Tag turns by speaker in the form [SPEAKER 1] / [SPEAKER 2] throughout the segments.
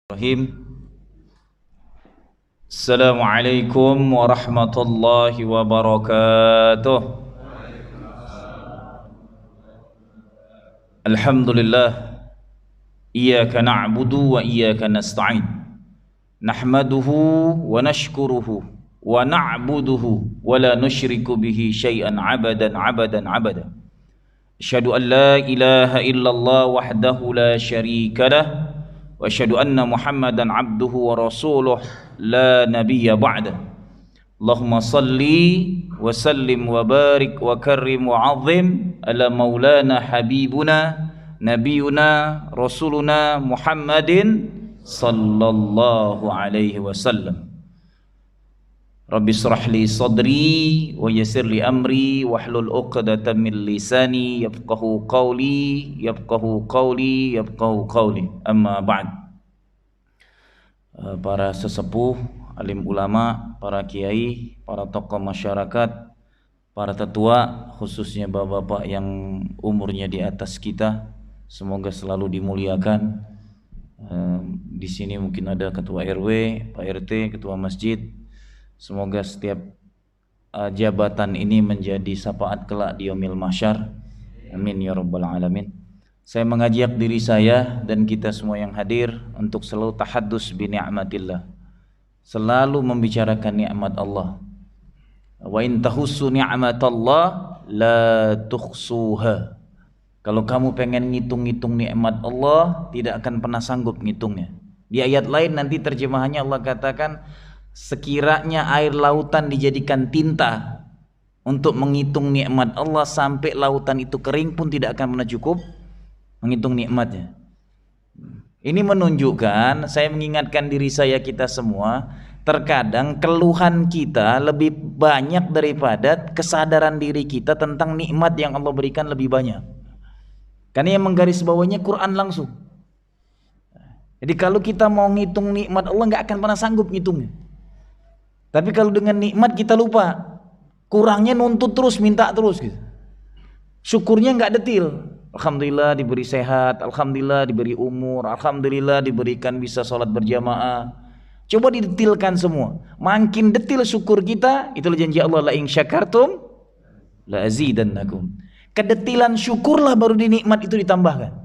[SPEAKER 1] Bismillahirrahmanirrahim. Assalamualaikum warahmatullahi wabarakatuh. Alhamdulillah. Iyyaka na'budu wa iyyaka nasta'in. Nahmaduhu wa nashkuruhu wa na'buduhu wa la nusyriku bihi syai'an abadan. Asyhadu an la ilaha illallah wahdahu la syarika lah. Wa asyhadu anna Muhammadan abduhu wa rasuluh la nabiyya ba'da. Allahumma salli wa sallim wa barik wa karrim wa azim ala maulana habibuna nabiyuna rasuluna Muhammadin sallallahu alaihi wasallam. Rabbi shrah li sadri wa yassir li amri wahlul 'uqdatam min lisani yafqahu qawli amma ba'd. Para sesepuh, alim ulama, para kiai, para tokoh masyarakat, para tetua, khususnya bapak-bapak yang umurnya di atas kita, semoga selalu dimuliakan. Di sini mungkin ada ketua RW, Pak RT, ketua masjid. Semoga setiap jabatan ini menjadi syafaat kelak di yaumil mahsyar. Amin ya rabbal alamin. Saya mengajak diri saya dan kita semua yang hadir untuk selalu tahaddus bi ni'matillah. Selalu membicarakan nikmat Allah. Wa in tahussu ni'matallah la tuhsuha. Kalau kamu pengen ngitung-ngitung nikmat Allah, tidak akan pernah sanggup ngitungnya. Di ayat lain nanti terjemahannya Allah katakan, sekiranya air lautan dijadikan tinta untuk menghitung nikmat Allah sampai lautan itu kering pun tidak akan pernah cukup menghitung nikmatnya. Ini menunjukkan, saya mengingatkan diri saya, kita semua, terkadang keluhan kita lebih banyak daripada kesadaran diri kita tentang nikmat yang Allah berikan lebih banyak. Karena yang menggarisbawahinya Quran langsung. Jadi kalau kita mau ngitung nikmat Allah nggak akan pernah sanggup ngitungnya. Tapi kalau dengan nikmat kita lupa, kurangnya nuntut terus, minta terus gitu. Syukurnya nggak detil. Alhamdulillah diberi sehat, alhamdulillah diberi umur, alhamdulillah diberikan bisa sholat berjamaah. Coba didetilkan semua. Makin detil syukur kita, itulah janji Allah, la in syakartum la azidannakum. Kedetilan syukurlah baru di nikmat itu ditambahkan.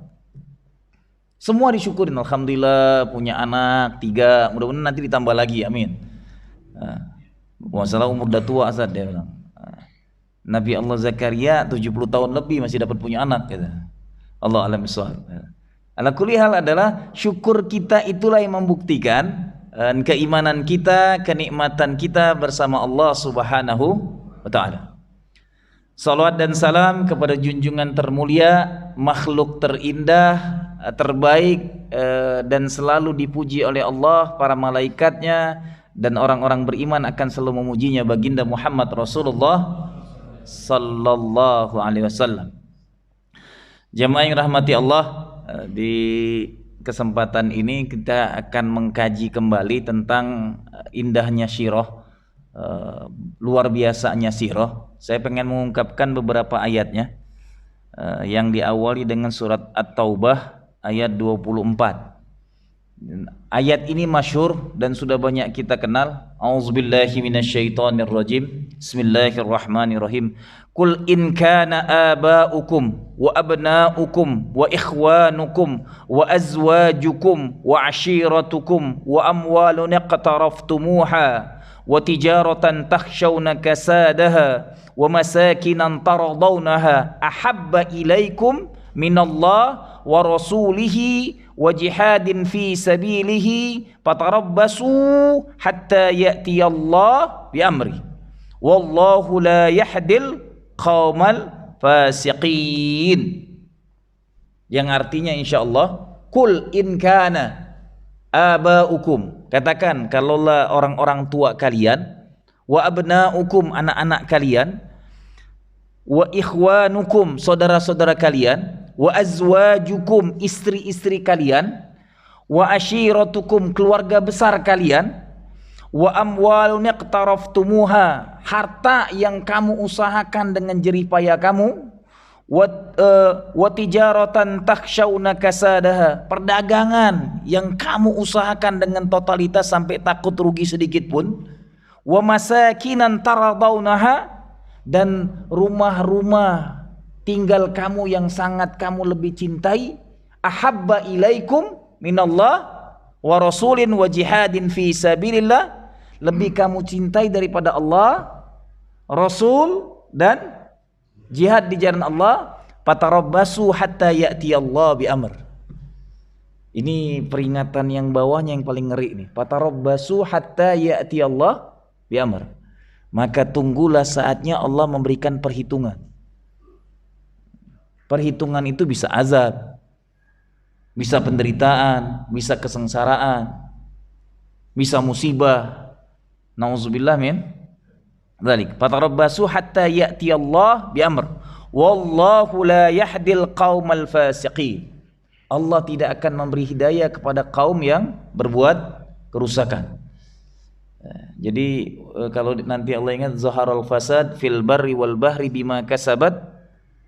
[SPEAKER 1] Semua disyukurin, alhamdulillah punya anak 3, mudah-mudahan nanti ditambah lagi, amin. Masalah umur dah tua Azad, dia bilang. Nabi Allah Zakaria 70 tahun lebih masih dapat punya anak gitu. Allah alam shawab. Ala kulli hal adalah syukur kita itulah yang membuktikan keimanan kita, kenikmatan kita bersama Allah Subhanahu wa taala. Salawat dan salam kepada junjungan termulia, makhluk terindah, terbaik, dan selalu dipuji oleh Allah, para malaikatnya, dan orang-orang beriman akan selalu memujinya, baginda Muhammad Rasulullah sallallahu alaihi wasallam. Jamaah yang rahmati Allah, di kesempatan ini kita akan mengkaji kembali tentang indahnya sirah, luar biasanya sirah. Saya pengen mengungkapkan beberapa ayatnya, yang diawali dengan surat At-Taubah ayat 24. Ayat ini masyhur dan sudah banyak kita kenal. A'udzubillahi minasyaitonirrajim. Bismillahirrahmanirrahim. Qul in kana aba'ukum wa abna'ukum wa ikhwanukum wa azwajukum wa ashiratukum wa amwalun iqtaraftumuha wa tijaratan takhshawna kasadaha wa masakinan taradawnaha ahabba ilaikum minallah wa rasulihi wa jihadin fi sabilihi fatarabbasu hatta ya'tiyallah bi amri wallahu la yahdil qaumal fasiqin, yang artinya insyaallah, kul in kana abaukum, katakan kalaulah orang-orang tua kalian, wa abnaukum, anak-anak kalian, wa ikhwanukum, saudara-saudara kalian, wa azwajukum, istri-istri kalian, wa ashiratukum, keluarga besar kalian, wa amwalun iqtaraftumuha, harta yang kamu usahakan dengan jerih payah kamu, wa tijaratan takhshawna kasadaha, perdagangan yang kamu usahakan dengan totalitas sampai takut rugi sedikit pun, wa masakinan taradawnaha, dan rumah-rumah tinggal kamu yang sangat kamu lebih cintai, ahabba ilaikum minallah wa rasulin wa jihadin fi sabilillah, lebih kamu cintai daripada Allah, Rasul, dan jihad di jalan Allah. Fatarabbasu hatta ya'ti Allah bi amr. Ini peringatan yang bawahnya yang paling ngeri nih. Fatarabbasu hatta ya'ti Allah bi amr. Maka tunggulah saatnya Allah memberikan perhitungan. Perhitungan itu bisa azab, bisa penderitaan, bisa kesengsaraan, bisa musibah. Nauzubillah min dzalik. Fatarabbasu hatta ya'ti Allah bi amr. Wallahu la yahdil qaumal fasiqin. Allah tidak akan memberi hidayah kepada kaum yang berbuat kerusakan. Jadi kalau nanti Allah ingat, zaharal fasad fil barri wal bahri bima kasabat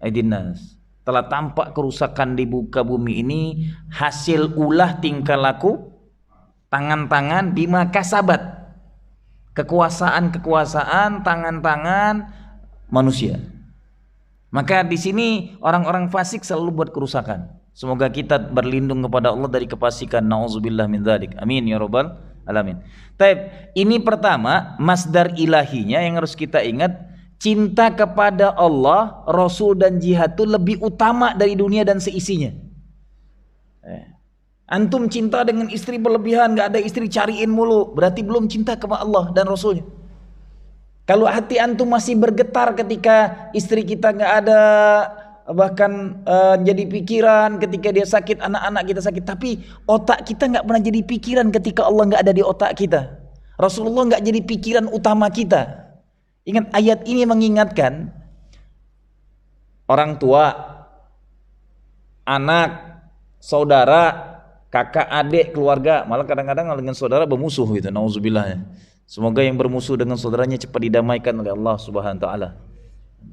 [SPEAKER 1] aydin nas. Telah tampak kerusakan di muka bumi ini hasil ulah tingkah laku tangan-tangan bima kasabat, kekuasaan tangan-tangan manusia. Maka di sini orang-orang fasik selalu buat kerusakan. Semoga kita berlindung kepada Allah dari kefasikan. Nauzubillah min dzalik. Amin ya rabbal alamin. Taib, ini pertama masdar ilahinya yang harus kita ingat. Cinta kepada Allah, Rasul, dan jihad itu lebih utama dari dunia dan seisinya. Antum cinta dengan istri berlebihan, gak ada istri cariin mulu, berarti belum cinta kepada Allah dan Rasulnya. Kalau hati antum masih bergetar ketika istri kita gak ada, bahkan jadi pikiran ketika dia sakit, anak-anak kita sakit, tapi otak kita gak pernah jadi pikiran ketika Allah gak ada di otak kita, Rasulullah gak jadi pikiran utama kita. Ingat, ayat ini mengingatkan orang tua, anak, saudara, kakak, adik, keluarga, malah kadang-kadang dengan saudara bermusuh gitu. Nauzubillah. Semoga yang bermusuh dengan saudaranya cepat didamaikan oleh Allah Subhanahu wa taala.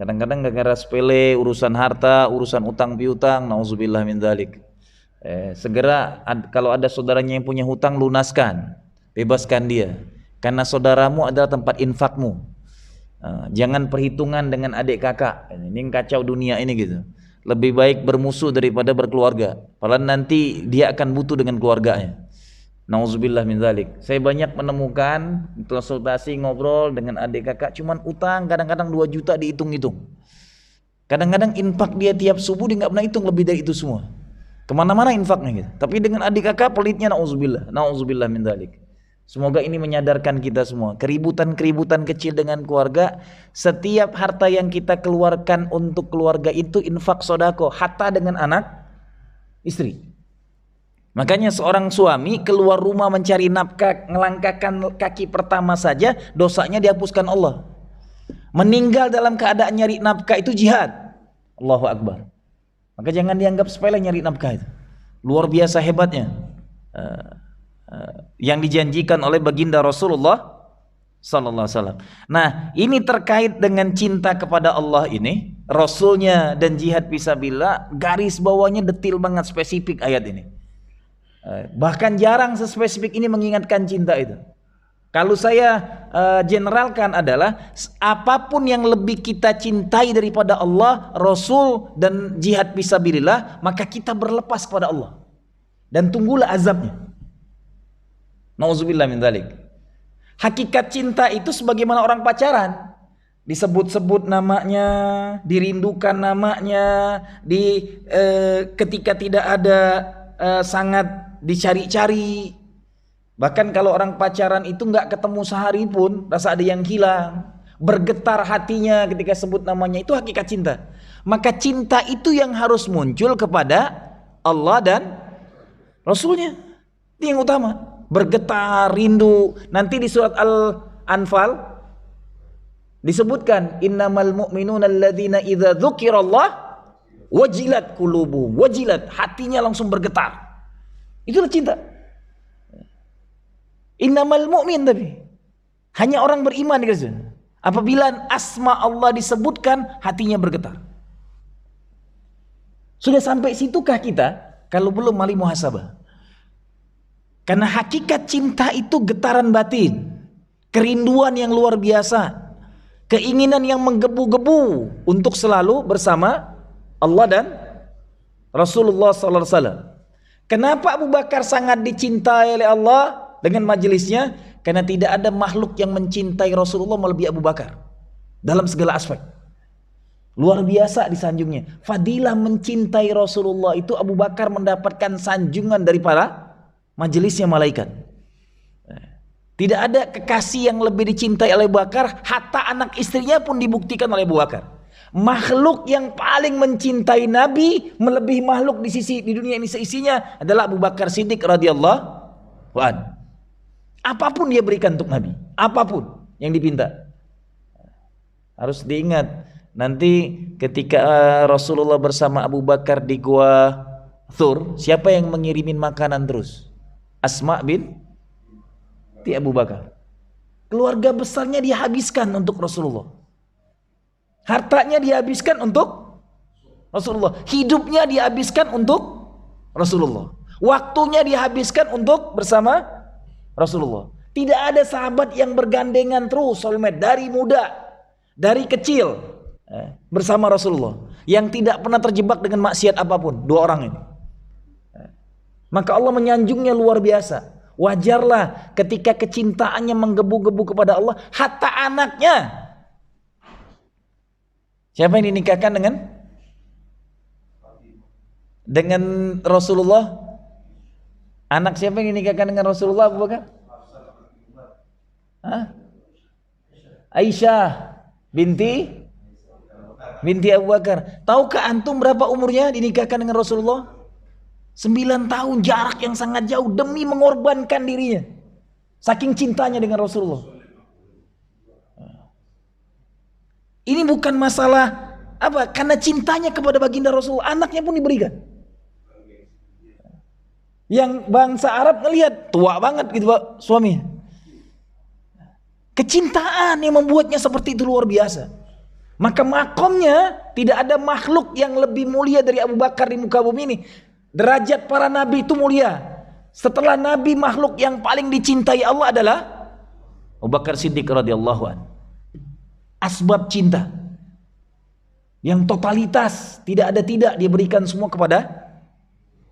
[SPEAKER 1] Kadang-kadang gara-gara sepele, urusan harta, urusan utang piutang, nauzubillah min dzalik. Segera kalau ada saudaranya yang punya hutang, lunaskan, bebaskan dia. Karena saudaramu adalah tempat infakmu. Jangan perhitungan dengan adik kakak. Ini kacau dunia ini gitu. Lebih baik bermusuh daripada berkeluarga. Padahal nanti dia akan butuh dengan keluarganya. Nauzubillah min dzalik. Saya banyak menemukan konsultasi ngobrol dengan adik kakak, cuman utang kadang-kadang 2 juta dihitung-hitung. Kadang-kadang infak dia tiap subuh dia nggak pernah hitung lebih dari itu semua. Kemana-mana infaknya gitu. Tapi dengan adik kakak pelitnya, nauzubillah min dzalik. Semoga ini menyadarkan kita semua. Keributan-keributan kecil dengan keluarga, setiap harta yang kita keluarkan untuk keluarga itu infak sodako, hatta dengan anak, istri. Makanya seorang suami keluar rumah mencari nafkah, ngelangkahkan kaki pertama saja, dosanya dihapuskan Allah. Meninggal dalam keadaan nyari nafkah itu jihad. Allahu Akbar. Maka jangan dianggap sepele nyari nafkah itu. Luar biasa hebatnya. Yang dijanjikan oleh baginda Rasulullah sallallahu alaihi wasallam. Nah, ini terkait dengan cinta kepada Allah ini, Rasulnya, dan jihad fisabilillah. Garis bawahnya detil banget, spesifik ayat ini. Bahkan jarang sespesifik ini mengingatkan cinta itu. Kalau saya generalkan adalah apapun yang lebih kita cintai daripada Allah, Rasul, dan jihad fisabilillah, maka kita berlepas kepada Allah dan tunggulah azabnya. Nauzubillah min dzalik. Hakikat cinta itu sebagaimana orang pacaran, disebut-sebut namanya, dirindukan namanya, ketika tidak ada sangat dicari-cari. Bahkan kalau orang pacaran itu nggak ketemu sehari pun rasa ada yang hilang, bergetar hatinya ketika sebut namanya, itu hakikat cinta. Maka cinta itu yang harus muncul kepada Allah dan Rasulnya, itu yang utama. Bergetar, rindu. Nanti di surat Al-Anfal disebutkan, innamal mu'minuna alladzina idza dzukirallah wajilat qulubuhum, wajilat, hatinya langsung bergetar. Itulah cinta. Innamal mu'min, tapi hanya orang beriman dikasih. Apabila asma Allah disebutkan, hatinya bergetar.
[SPEAKER 2] Sudah sampai situkah kita? Kalau belum, mari muhasabah. Karena hakikat cinta itu getaran batin, kerinduan yang luar biasa, keinginan yang menggebu-gebu untuk selalu bersama Allah dan Rasulullah SAW. Kenapa Abu Bakar sangat dicintai oleh Allah dengan majelisnya? Karena tidak ada makhluk yang mencintai Rasulullah melebihi Abu Bakar dalam segala aspek. Luar biasa disanjungnya. Fadilah mencintai Rasulullah itu Abu Bakar mendapatkan sanjungan daripada majelisnya malaikat. Tidak ada kekasih yang lebih dicintai oleh Abu Bakar, hatta anak istrinya pun dibuktikan oleh Abu Bakar. Makhluk yang paling mencintai Nabi melebihi makhluk di dunia ini seisinya adalah Abu Bakar Siddiq radhiyallahu anhu. Apapun dia berikan untuk Nabi, apapun yang dipinta. Harus diingat, nanti ketika Rasulullah bersama Abu Bakar di gua Thur, siapa yang mengirimin makanan terus? Asma binti Abu Bakar. Keluarga besarnya dihabiskan untuk Rasulullah. Hartanya dihabiskan untuk Rasulullah. Hidupnya dihabiskan untuk Rasulullah. Waktunya dihabiskan untuk bersama Rasulullah. Tidak ada sahabat yang bergandengan terus soulmate dari muda, dari kecil bersama Rasulullah, yang tidak pernah terjebak dengan maksiat apapun. Dua orang ini. Maka Allah menyanjungnya luar biasa. Wajarlah ketika kecintaannya menggebu-gebu kepada Allah, hatta anaknya. Siapa yang dinikahkan dengan Rasulullah? Anak siapa yang dinikahkan dengan Rasulullah, Abu Bakar? Aisyah binti Abu Bakar. Tahukah antum berapa umurnya dinikahkan dengan Rasulullah? 9 tahun, jarak yang sangat jauh, demi mengorbankan dirinya. Saking cintanya dengan Rasulullah. Ini bukan masalah apa, karena cintanya kepada baginda Rasulullah, anaknya pun diberikan. Yang bangsa Arab ngelihat tua banget gitu Pak suami. Kecintaan yang membuatnya seperti itu luar biasa. Maka makomnya tidak ada makhluk yang lebih mulia dari Abu Bakar di muka bumi ini. Derajat para nabi itu mulia. Setelah nabi, makhluk yang paling dicintai Allah adalah Abu Bakar Siddiq radhiyallahu anhu. Asbab cinta yang totalitas, tidak dia berikan semua kepada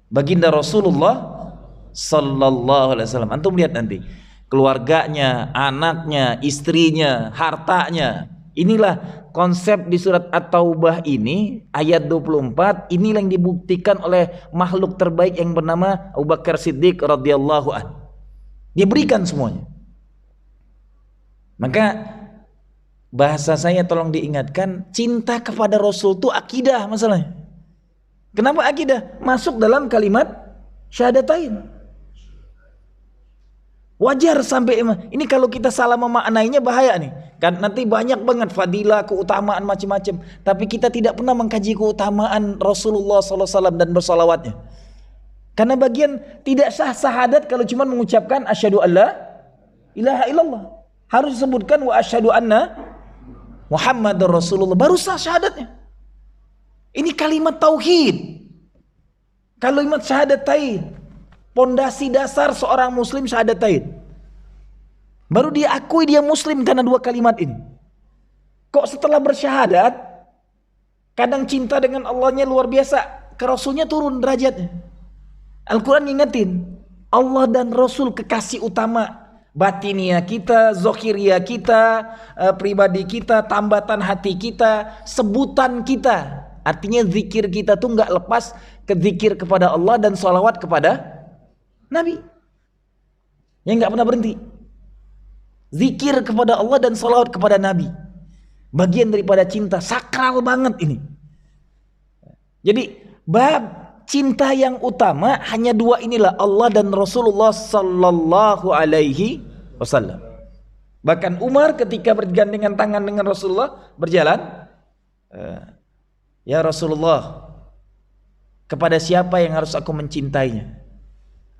[SPEAKER 2] baginda Rasulullah sallallahu alaihi wasallam. Antum lihat nanti keluarganya, anaknya, istrinya, hartanya. Inilah konsep di surat At-Taubah ini, ayat 24, inilah yang dibuktikan oleh makhluk terbaik yang bernama Abu Bakar Siddiq radhiyallahu anhu. Dia berikan semuanya. Maka bahasa saya tolong diingatkan, cinta kepada Rasul itu akidah masalahnya. Kenapa akidah? Masuk dalam kalimat syahadatain. Wajar sampai ini kalau kita salah memaknainya bahaya nih. Kan nanti banyak banget fadilah, keutamaan macam-macam. Tapi kita tidak pernah mengkaji keutamaan Rasulullah SAW dan bersalawatnya. Karena bagian tidak sah syahadat kalau cuma mengucapkan asyhadu alla ilaha illallah. Harus disebutkan wa asyhadu anna Muhammadar Rasulullah, baru sah syahadatnya. Ini kalimat tauhid, kalimat syahadatain, pondasi dasar seorang muslim syahadatain. Baru dia akui dia muslim karena dua kalimat ini. Kok setelah bersyahadat, kadang cinta dengan Allahnya luar biasa, ke Rasulnya turun derajatnya. Al-Quran ngingetin, Allah dan Rasul kekasih utama, batinia kita, zokiria kita, pribadi kita, tambatan hati kita, sebutan kita. Artinya zikir kita tuh nggak lepas ke zikir kepada Allah dan sholawat kepada Nabi, yang nggak pernah berhenti. Zikir kepada Allah dan sholawat kepada Nabi, bagian daripada cinta, sakral banget ini. Jadi bab cinta yang utama hanya dua inilah, Allah dan Rasulullah sallallahu alaihi wasallam. Bahkan Umar ketika bergandengan tangan dengan Rasulullah berjalan, ya Rasulullah, kepada siapa yang harus aku mencintainya?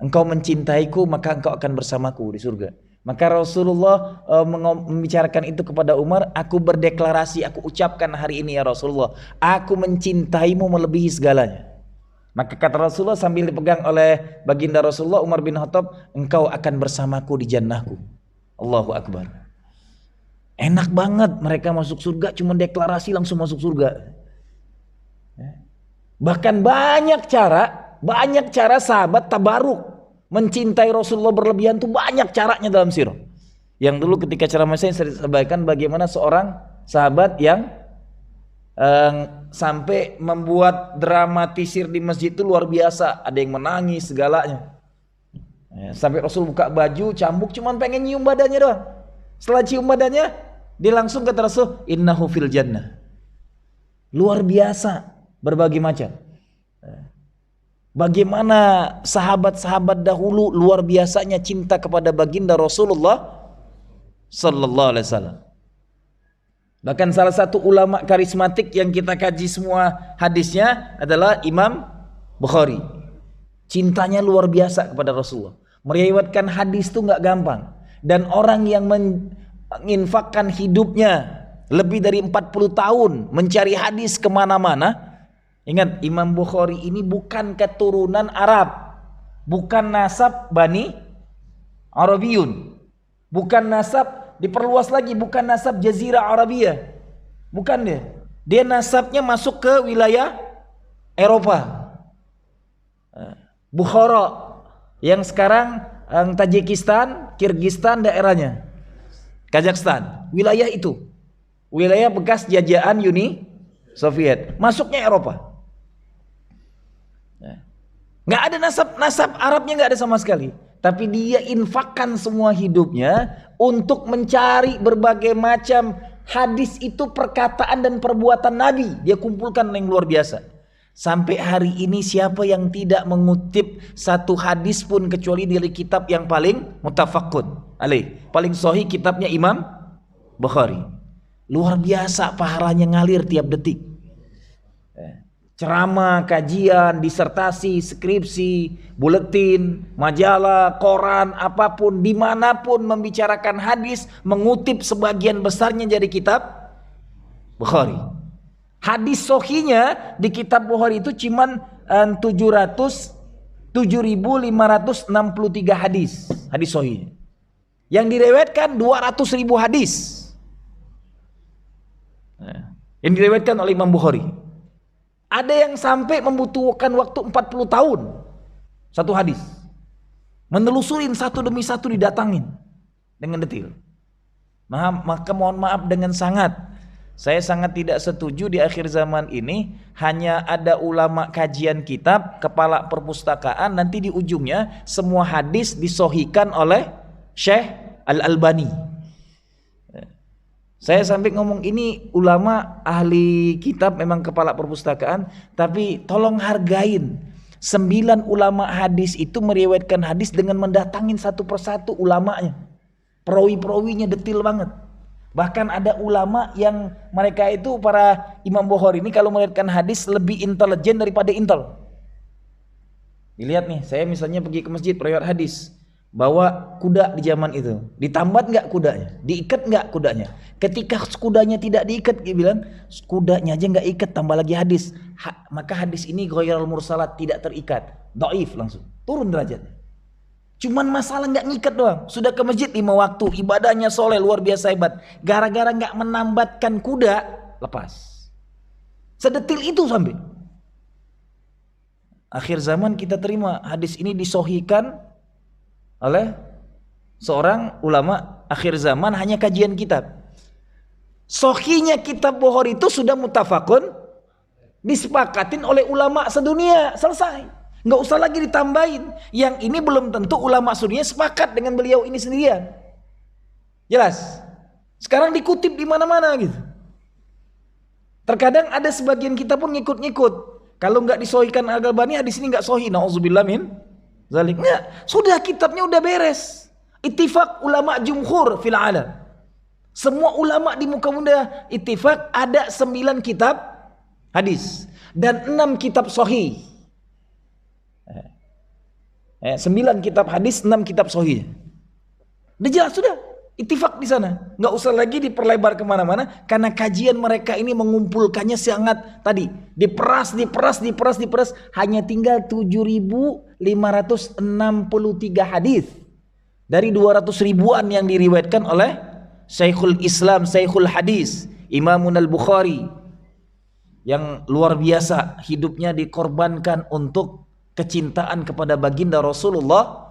[SPEAKER 2] Engkau mencintaiku, maka engkau akan bersamaku di surga. Maka Rasulullah membicarakan itu kepada Umar, aku berdeklarasi, aku ucapkan hari ini ya Rasulullah, aku mencintaimu melebihi segalanya. Maka kata Rasulullah sambil dipegang oleh baginda Rasulullah Umar bin Khattab, engkau akan bersamaku di jannahku. Allahu Akbar. Enak banget mereka masuk surga, cuma deklarasi langsung masuk surga. Bahkan banyak cara sahabat tabaruk mencintai Rasulullah berlebihan tuh banyak caranya dalam sirah. Yang dulu ketika ceramah saya sampaikan bagaimana seorang sahabat yang sampai membuat dramatisir di masjid itu luar biasa, ada yang menangis segalanya. Sampai Rasul buka baju, cambuk cuman pengen nyium badannya doang. Setelah cium badannya, dia langsung kata Rasul, innahu fil jannah. Luar biasa, berbagai macam. Bagaimana sahabat-sahabat dahulu luar biasanya cinta kepada baginda Rasulullah sallallahu alaihi wasallam. Bahkan salah satu ulama karismatik yang kita kaji semua hadisnya adalah Imam Bukhari. Cintanya luar biasa kepada Rasulullah. Meriwayatkan hadis itu nggak gampang. Dan orang yang menginfakkan hidupnya lebih dari 40 tahun mencari hadis kemana-mana. Ingat, Imam Bukhari ini bukan keturunan Arab, bukan nasab Bani Arabiyun, bukan nasab, diperluas lagi, bukan nasab Jazirah Arabiyah, bukan dia. Dia nasabnya masuk ke wilayah Eropa, Bukhara, yang sekarang Tajikistan, Kirgistan daerahnya, Kazakhstan, wilayah itu, wilayah bekas jajahan Uni Soviet, masuknya Eropa. Nggak ada nasab Arabnya, nggak ada sama sekali. Tapi dia infakkan semua hidupnya untuk mencari berbagai macam hadis itu, perkataan dan perbuatan Nabi. Dia kumpulkan yang luar biasa. Sampai hari ini siapa yang tidak mengutip satu hadis pun kecuali dari kitab yang paling mutafakun alaih, paling sahih, kitabnya Imam Bukhari. Luar biasa pahalanya ngalir tiap detik. Ceramah, kajian, disertasi, skripsi, buletin, majalah, koran, apapun, dimanapun membicarakan hadis, mengutip sebagian besarnya dari kitab Bukhari. Hadis sahihnya di kitab Bukhari itu cuman 7.563 hadis sahih. Yang direwetkan 200.000 hadis. Yang direwetkan oleh Imam Bukhari. Ada yang sampai membutuhkan waktu 40 tahun satu hadis, menelusurin satu demi satu, didatangin dengan detail. Maka mohon maaf dengan sangat, saya sangat tidak setuju di akhir zaman ini hanya ada ulama kajian kitab, kepala perpustakaan, nanti di ujungnya semua hadis disohikan oleh Syekh Al-Albani. Saya sampai ngomong, ini ulama ahli kitab, memang kepala perpustakaan, tapi tolong hargain 9 ulama hadis itu meriwayatkan hadis dengan mendatangin satu persatu ulamanya. Perawi-perawinya detail banget. Bahkan ada ulama yang mereka itu, para Imam Bukhari ini kalau meriwayatkan hadis lebih intelijen daripada intel. Dilihat nih, saya misalnya pergi ke masjid meriwayat hadis, bawa kuda di zaman itu, ditambat nggak kudanya, diikat nggak kudanya. Ketika kudanya tidak diikat, dia bilang kudanya aja nggak ikat, tambah lagi hadis, maka hadis ini ghairul mursalat, tidak terikat, dhaif, langsung turun derajatnya. Cuman masalah nggak ngikat doang. Sudah ke masjid 5 waktu, ibadahnya soleh luar biasa hebat, gara-gara nggak menambatkan kuda, lepas. Sedetil itu sampai akhir zaman kita terima hadis ini disohikan oleh seorang ulama akhir zaman, hanya kajian kitab. Sohinya kitab Bukhari itu sudah mutafakun, disepakatin oleh ulama sedunia, selesai. Nggak usah lagi ditambahin. Yang ini belum tentu ulama sedunia sepakat dengan beliau ini sendirian. Jelas. Sekarang dikutip di mana-mana gitu. Terkadang ada sebagian kita pun ngikut-ngikut. Kalau nggak disohikan Al-Albani, hadis ini nggak sohi. Nauzubillah min zalik. Nggak, sudah kitabnya udah beres. Ittifaq ulama jumhur fil alam. Semua ulama di muka bunda ittifaq ada 9 kitab hadis dan 6 kitab sahih. 9 kitab hadis, 6 kitab sahih. Udah jelas sudah. ittifaq di sana. Nggak usah lagi diperlebar kemana-mana, karena kajian mereka ini mengumpulkannya sangat tadi diperas, hanya tinggal 7.563 hadis dari 200 ribuan yang diriwayatkan oleh Syekhul Islam, Syekhul Hadis, Imamun Al-Bukhari, yang luar biasa hidupnya dikorbankan untuk kecintaan kepada baginda Rasulullah.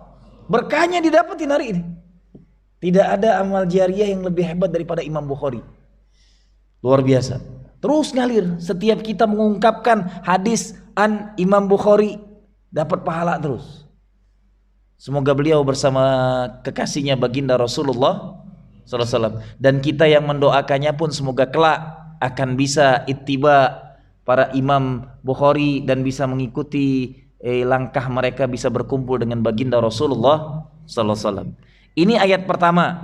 [SPEAKER 2] Berkahnya didapatin hari ini. Tidak ada amal jariah yang lebih hebat daripada Imam Bukhari. Luar biasa. Terus ngalir. Setiap kita mengungkapkan hadis an Imam Bukhari, dapat pahala terus. Semoga beliau bersama kekasihnya baginda Rasulullah SAW, dan kita yang mendoakannya pun semoga kelak akan bisa ittiba para Imam Bukhari dan bisa mengikuti langkah mereka, bisa berkumpul dengan baginda Rasulullah SAW. Ini ayat pertama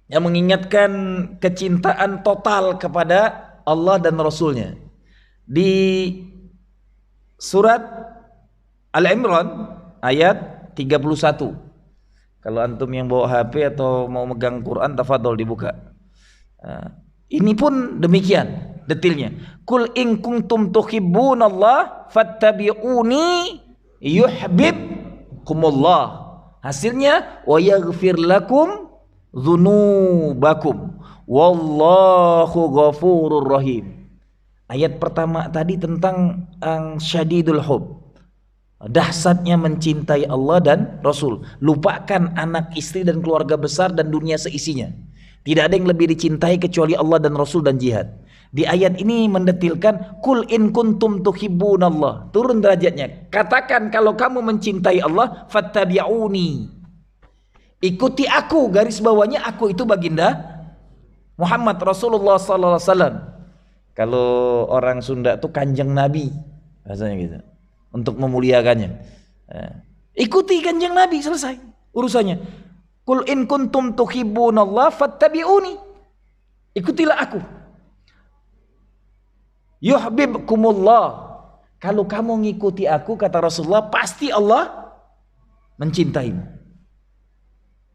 [SPEAKER 2] yang mengingatkan kecintaan total kepada Allah dan Rasulnya. Di surat Al-Imran ayat 31. Kalau antum yang bawa HP atau mau megang Quran, tafadhol dibuka. Ini pun demikian detailnya. Kul in kuntum tuhibbunallah fattabi'uni yuhibbukumullah. Hasilnya wa yaghfir lakum dzunubakum wallahu ghafurur rahim. Ayat pertama tadi tentang syadidul hub, dahsyatnya mencintai Allah dan Rasul. Lupakan anak, istri dan keluarga besar dan dunia seisinya. Tidak ada yang lebih dicintai kecuali Allah dan Rasul dan jihad. Di ayat ini mendetilkan kul in kuntum tuhibbunallah, turun derajatnya. Katakan kalau kamu mencintai Allah, fattabi'uni, ikuti aku. Garis bawahnya aku itu baginda Muhammad Rasulullah sallallahu alaihi wasallam. Kalau orang Sunda tuh kanjeng Nabi rasanya gitu, untuk memuliakannya. Ikuti kanjeng Nabi, selesai urusannya. Kul in kuntum tuhibbunallah fattabi'uni, ikutilah aku. Yuhibbukumullah, kalau kamu ngikuti aku, kata Rasulullah, pasti Allah mencintaimu.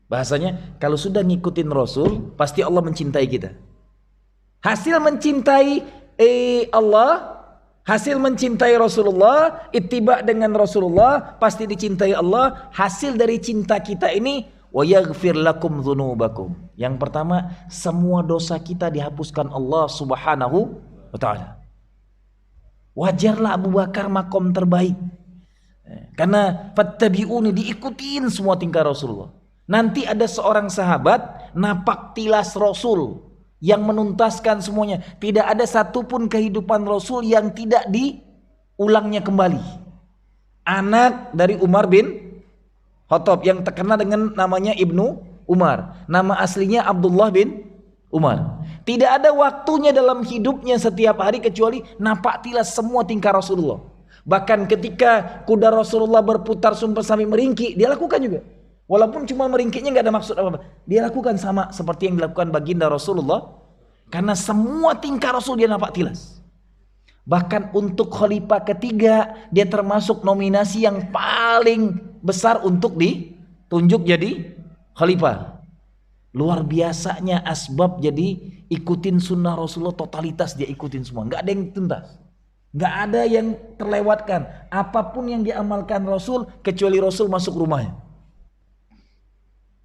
[SPEAKER 2] Bahasanya kalau sudah ngikutin Rasul, pasti Allah mencintai kita. Hasil mencintai Allah, hasil mencintai Rasulullah, ittiba dengan Rasulullah, pasti dicintai Allah. Hasil dari cinta kita ini, wa yaghfir lakum dzunubakum. Yang pertama, semua dosa kita dihapuskan Allah Subhanahu wa taala. Wajarlah Abu Bakar makom terbaik, karena fattabi'uni, diikutin semua tingkah Rasulullah. Nanti ada seorang sahabat napak tilas Rasul yang menuntaskan semuanya. Tidak ada satupun kehidupan Rasul yang tidak diulangnya kembali. Anak dari Umar bin Khattab yang terkenal dengan namanya Ibnu Umar, nama aslinya Abdullah bin Umar. Tidak ada waktunya dalam hidupnya setiap hari kecuali napak tilas semua tingkah Rasulullah. Bahkan ketika kuda Rasulullah berputar sumpah sampai meringkik, dia lakukan juga. Walaupun cuma meringkiknya nggak ada maksud apa-apa, dia lakukan sama seperti yang dilakukan baginda Rasulullah, karena semua tingkah Rasul dia napak tilas. Bahkan untuk khalifah ketiga, dia termasuk nominasi yang paling besar untuk ditunjuk jadi khalifah. Luar biasanya asbab jadi ikutin sunnah Rasulullah, totalitas dia ikutin semua, nggak ada yang tuntas, nggak ada yang terlewatkan. Apapun yang diamalkan Rasul, kecuali Rasul masuk rumahnya.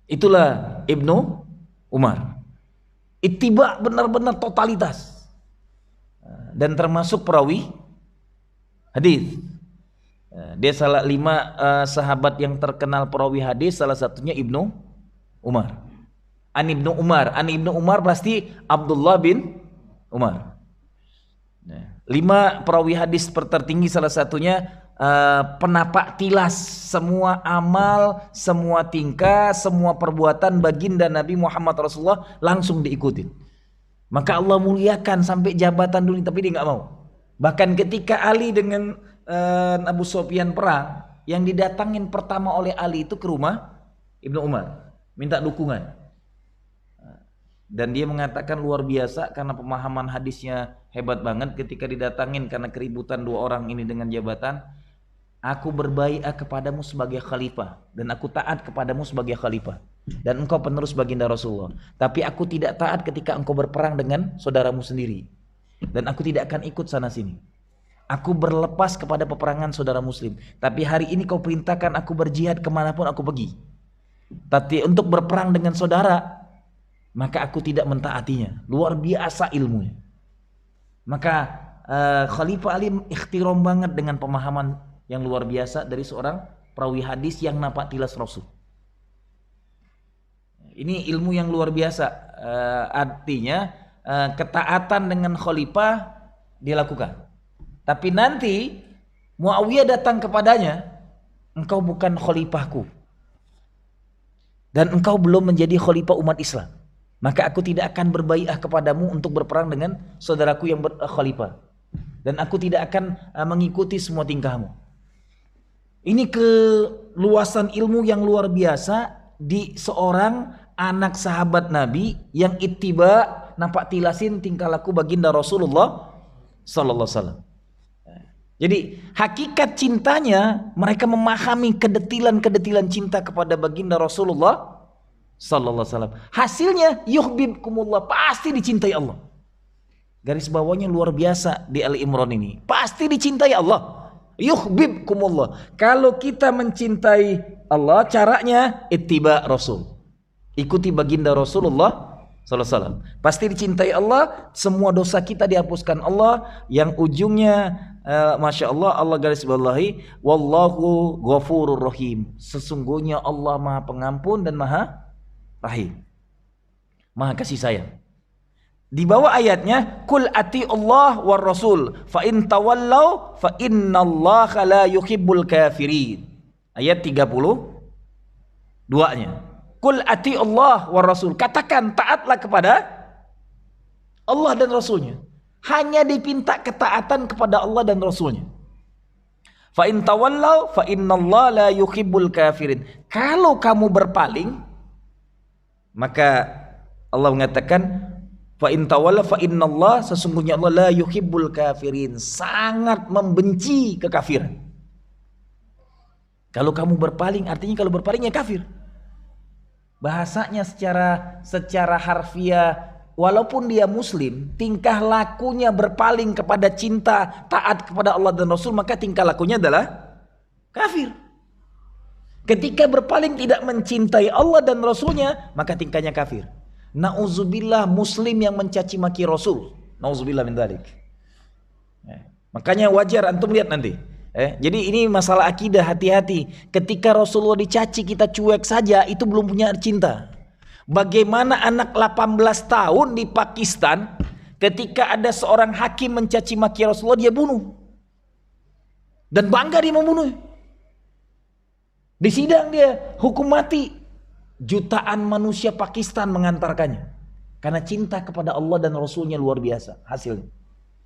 [SPEAKER 2] Itulah Ibnu Umar. Ittiba benar-benar totalitas, dan termasuk perawi hadis. Dia salah 5 sahabat yang terkenal perawi hadis, salah satunya Ibnu Umar. An Ibnu Umar pasti Abdullah bin Umar. 5 perawi hadis tertinggi, salah satunya penapak tilas semua amal, semua tingkah, semua perbuatan baginda Nabi Muhammad Rasulullah langsung diikutin. Maka Allah muliakan sampai jabatan dulu, tapi dia nggak mau. Bahkan ketika Ali dengan Abu Sufyan perang, yang didatangin pertama oleh Ali itu ke rumah Ibnu Umar, minta dukungan. Dan dia mengatakan luar biasa karena pemahaman hadisnya hebat banget. Ketika didatangin karena keributan 2 orang ini dengan jabatan, aku berbaiat kepadamu sebagai khalifah dan aku taat kepadamu sebagai khalifah. dan engkau penerus baginda Rasulullah. Tapi aku tidak taat ketika engkau berperang dengan saudaramu sendiri, dan aku tidak akan ikut sana sini. Aku berlepas kepada peperangan saudara muslim. Tapi hari ini kau perintahkan aku berjihad kemanapun aku pergi. Tapi untuk berperang dengan saudara, maka aku tidak mentaatinya. Luar biasa ilmunya. Maka Khalifah Ali ikhtiram banget dengan pemahaman yang luar biasa dari seorang perawi hadis yang nampak tilas Rasul. Ini ilmu yang luar biasa. Artinya ketaatan dengan khalifah dilakukan. Tapi nanti Muawiyah datang kepadanya, engkau bukan khalifahku dan engkau belum menjadi khalifah umat Islam, maka aku tidak akan berbaiat kepadamu untuk berperang dengan saudaraku yang khalifah, dan aku tidak akan mengikuti semua tingkahmu. Ini keluasan ilmu yang luar biasa di seorang anak sahabat Nabi yang ittiba, nampak tilasin tingkah laku baginda Rasulullah sallallahu alaihi wasallam. Jadi hakikat cintanya, mereka memahami kedetilan-kedetilan cinta kepada baginda Rasulullah sallallahu alaihi wasallam. Hasilnya yuhibbukumullah, pasti dicintai Allah. Garis bawahnya luar biasa di Ali Imran ini. Pasti dicintai Allah. Yuhibbukumullah. Kalau kita mencintai Allah, caranya ittiba Rasul. Ikuti baginda Rasulullah sallallahu alaihi wasallam. Pasti dicintai Allah, semua dosa kita dihapuskan Allah, yang ujungnya Masya Allah, Allah garis bawahi, wallahu ghafurur rahim. Sesungguhnya Allah maha pengampun dan maha rahim, maha kasih sayang. Di bawah ayatnya, kul ati Allah war rasul fa in tawallau fa innallaha la yuhibbul kafirin. Ayat 32-nya. Kul ati Allah war rasul, katakan taatlah kepada Allah dan Rasulnya. Hanya dipinta ketaatan kepada Allah dan Rasulnya. Fa in tawallau fa innallaha la yuhibbul kafirin. Kalau kamu berpaling, maka Allah mengatakan fa in tawalla fa innallaha, sesungguhnya Allah la yuhibbul kafirin, sangat membenci kekafiran. Kalau kamu berpaling, artinya kalau berpaling ya kafir. Bahasanya secara harfiah, walaupun dia muslim, tingkah lakunya berpaling kepada cinta, taat kepada Allah dan Rasul, maka tingkah lakunya adalah kafir. Ketika berpaling tidak mencintai Allah dan Rasulnya, maka tingkahnya kafir. Nauzubillah, muslim yang mencaci maki Rasul. Nauzubillah min dzalik. Makanya wajar antum lihat nanti. Jadi ini masalah akidah, hati-hati. Ketika Rasulullah dicaci kita cuek saja, itu belum punya cinta. Bagaimana anak 18 tahun di Pakistan, ketika ada seorang hakim mencaci maki Rasulullah, dia bunuh. Dan bangga dia membunuh. Di sidang dia hukum mati. Jutaan manusia Pakistan mengantarkannya. Karena cinta kepada Allah dan Rasulnya luar biasa hasilnya.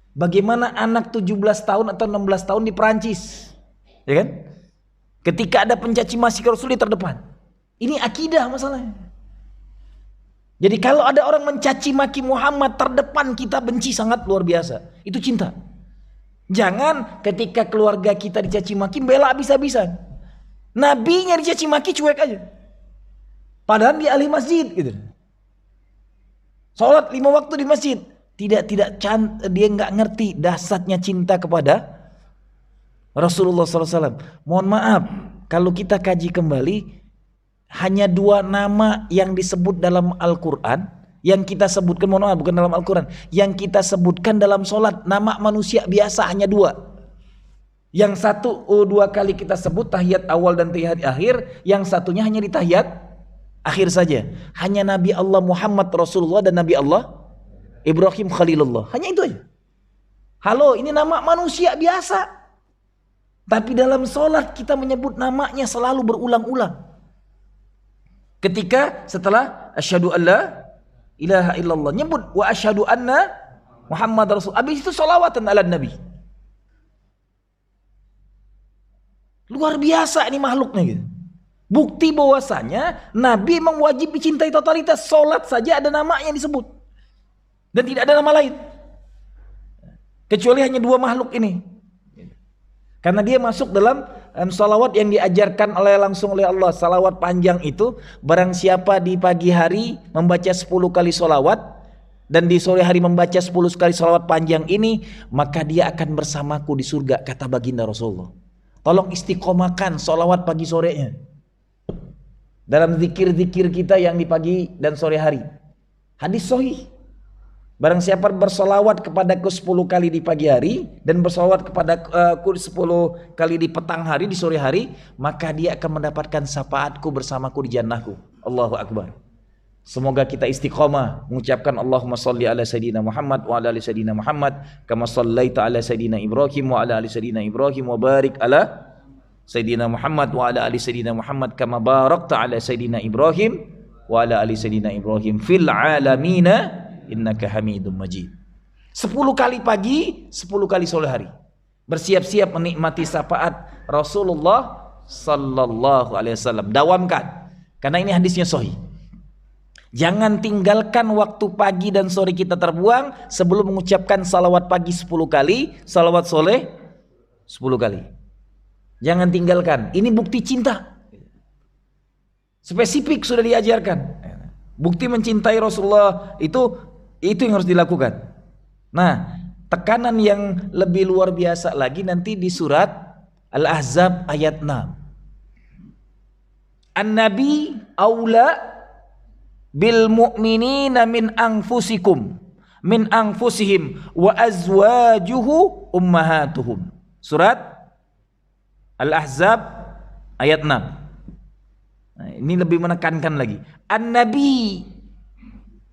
[SPEAKER 2] Bagaimana anak 17 tahun atau 16 tahun di Perancis, ya kan? Ketika ada pencaci maki Rasul di terdepan. Ini akidah masalahnya. Jadi kalau ada orang mencaci maki Muhammad terdepan, kita benci, sangat luar biasa. Itu cinta. Jangan ketika keluarga kita dicaci maki bela habis-habisan. Nabinya dicaci maki cuek aja. Padahal dia ahli masjid gitu. Salat 5 waktu di masjid. Dia nggak ngerti dasarnya cinta kepada Rasulullah SAW. Mohon maaf, kalau kita kaji kembali, hanya 2 nama yang disebut dalam Al-Quran, yang kita sebutkan, mohon maaf, bukan dalam Al-Quran, yang kita sebutkan dalam sholat, nama manusia biasa hanya 2. Yang satu 2 kali kita sebut tahiyat awal dan tahiyat akhir, yang satunya hanya di tahiyat akhir saja. Hanya Nabi Allah Muhammad Rasulullah dan Nabi Allah Ibrahim Khalilullah, hanya itu aja. Halo, ini nama manusia biasa, tapi dalam sholat kita menyebut namanya selalu berulang-ulang. Ketika setelah asyhadu alla ilaha illallah, nyebut wa asyhadu anna Muhammad Rasul. Habis itu sholawatan ala Nabi. Luar biasa ini makhluknya gitu. Bukti bahwasanya Nabi memang wajib dicintai totalitas. Sholat saja ada namanya yang disebut. Dan tidak ada nama lain. Kecuali hanya 2 makhluk ini. Karena dia masuk dalam salawat yang diajarkan langsung oleh Allah, salawat panjang itu, barang siapa di pagi hari membaca 10 kali salawat dan di sore hari membaca 10 kali salawat panjang ini, maka dia akan bersamaku di surga, kata baginda Rasulullah. Tolong istiqomahkan salawat pagi sorenya dalam zikir-zikir kita yang di pagi dan sore hari. Hadis sahih. Barang siapa bersolawat kepadaku 10 kali di pagi hari dan bersolawat kepadaku 10 kali di petang hari, di sore hari, maka dia akan mendapatkan syafaatku bersamaku di jannahku. Allahu Akbar. Semoga kita istiqomah mengucapkan Allahumma salli ala Sayyidina Muhammad wa ala ali Sayyidina Muhammad kama sallaita ala Sayyidina Ibrahim wa ala ali Sayyidina Ibrahim wa barik ala Sayyidina Muhammad wa ala ali Sayyidina Muhammad kama barakta ala Sayyidina Ibrahim wa ala ali Sayyidina Ibrahim fil alamina innaka Hamidum Majid. 10 kali pagi, 10 kali sore hari. Bersiap-siap menikmati syafaat Rasulullah sallallahu alaihi wasallam. Dawamkan. Karena ini hadisnya sahih. Jangan tinggalkan waktu pagi dan sore kita terbuang sebelum mengucapkan salawat pagi 10 kali, salawat sore 10 kali. Jangan tinggalkan. Ini bukti cinta. Spesifik sudah diajarkan. Bukti mencintai Rasulullah itu yang harus dilakukan. Nah, tekanan yang lebih luar biasa lagi nanti di surat Al-Ahzab ayat 6. An-nabi aula bil mu'minina min anfusihim wa azwajuhu ummahatuhum. Surat Al-Ahzab ayat 6. Nah, ini lebih menekankan lagi. An-nabi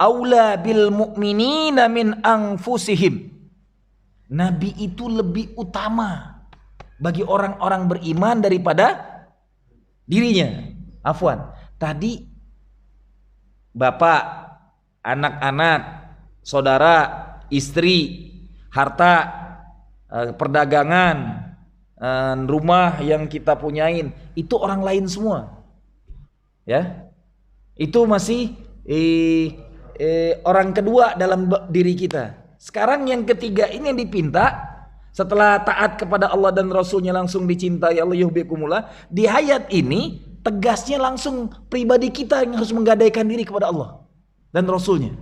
[SPEAKER 2] aula bil mu'minina min anfusihim. Nabi itu lebih utama bagi orang-orang beriman daripada dirinya. Afwan. Tadi bapak, anak-anak, saudara, istri, harta, perdagangan, rumah yang kita punyain, itu orang lain semua. Ya. Itu masih orang kedua dalam diri kita. Sekarang yang ketiga ini yang dipinta setelah taat kepada Allah dan Rasulnya langsung dicintai Allah yuhibbukumullah. Di ayat ini tegasnya langsung pribadi kita yang harus menggadaikan diri kepada Allah dan Rasulnya.